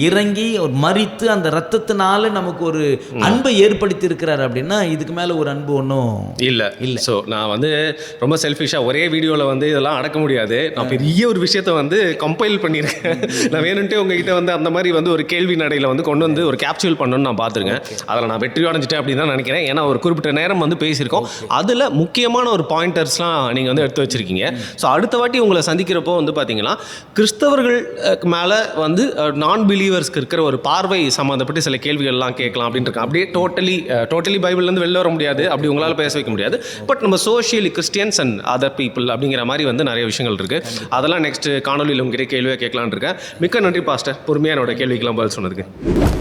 இறங்கி அவர் மரித்து அந்த இரத்தத்தினால நமக்கு ஒரு அன்பை ஏற்படுத்தி இருக்கிறார் அப்படின்னா இதுக்கு மேலே ஒரு அன்பு ஒன்றும் இல்லை. ஸோ நான் வந்து ரொம்ப செல்ஃபிஷாக ஒரே வீடியோவில் வந்து இதெல்லாம் அடக்க முடியாது. நான் பெரிய ஒரு விஷயத்தை வந்து கம்பைல் பண்ணியிருக்கேன். நான் வேணும்ட்டே உங்ககிட்ட வந்து அந்த மாதிரி வந்து ஒரு கேள்வி நடையில் வந்து கொண்டு வந்து ஒரு கேப்சூல் பண்ணணும்னு நான் பார்த்துருக்கேன். அதில் நான் வெற்றி அடைஞ்சிட்டேன் அப்படின்னு தான் நினைக்கிறேன். ஏன்னா ஒரு குறிப்பிட்ட நேரம் வந்து பேசியிருக்கோம். அதில் முக்கியமான ஒரு பாயிண்டர்ஸ்லாம் நீங்கள் வந்து எடுத்து வச்சிருக்கீங்க. ஸோ அடுத்த வாட்டி உங்களை சந்திக்கிறப்போ வந்து பார்த்தீங்கன்னா கிறிஸ்தவர்களுக்கு மேலே வந்து நான் பிலீவர்ஸ்க்கு இருக்கிற ஒரு பார்வை சம்மந்தப்பட்டு சில கேள்விகள்லாம் கேட்கலாம் அப்படின்னு இருக்கேன். அப்படியே டோட்டலி பைபிள்லேருந்து வெளில வர முடியாது, அப்படி உங்களால் பேச வைக்க முடியாது. பட் நம்ம socially Christians and other people அப்படிங்கிற மாதிரி வந்து நிறைய விஷயங்கள் இருக்குது. அதெல்லாம் நெக்ஸ்ட் காணொலியில் உங்ககிட்ட கேள்வியாக கேட்கலான்னு இருக்கேன். மிக்க நன்றி பாஸ்டர், பொறுமையாக என்னோட கேள்விக்கெல்லாம் பதில் சொன்னதுக்கு.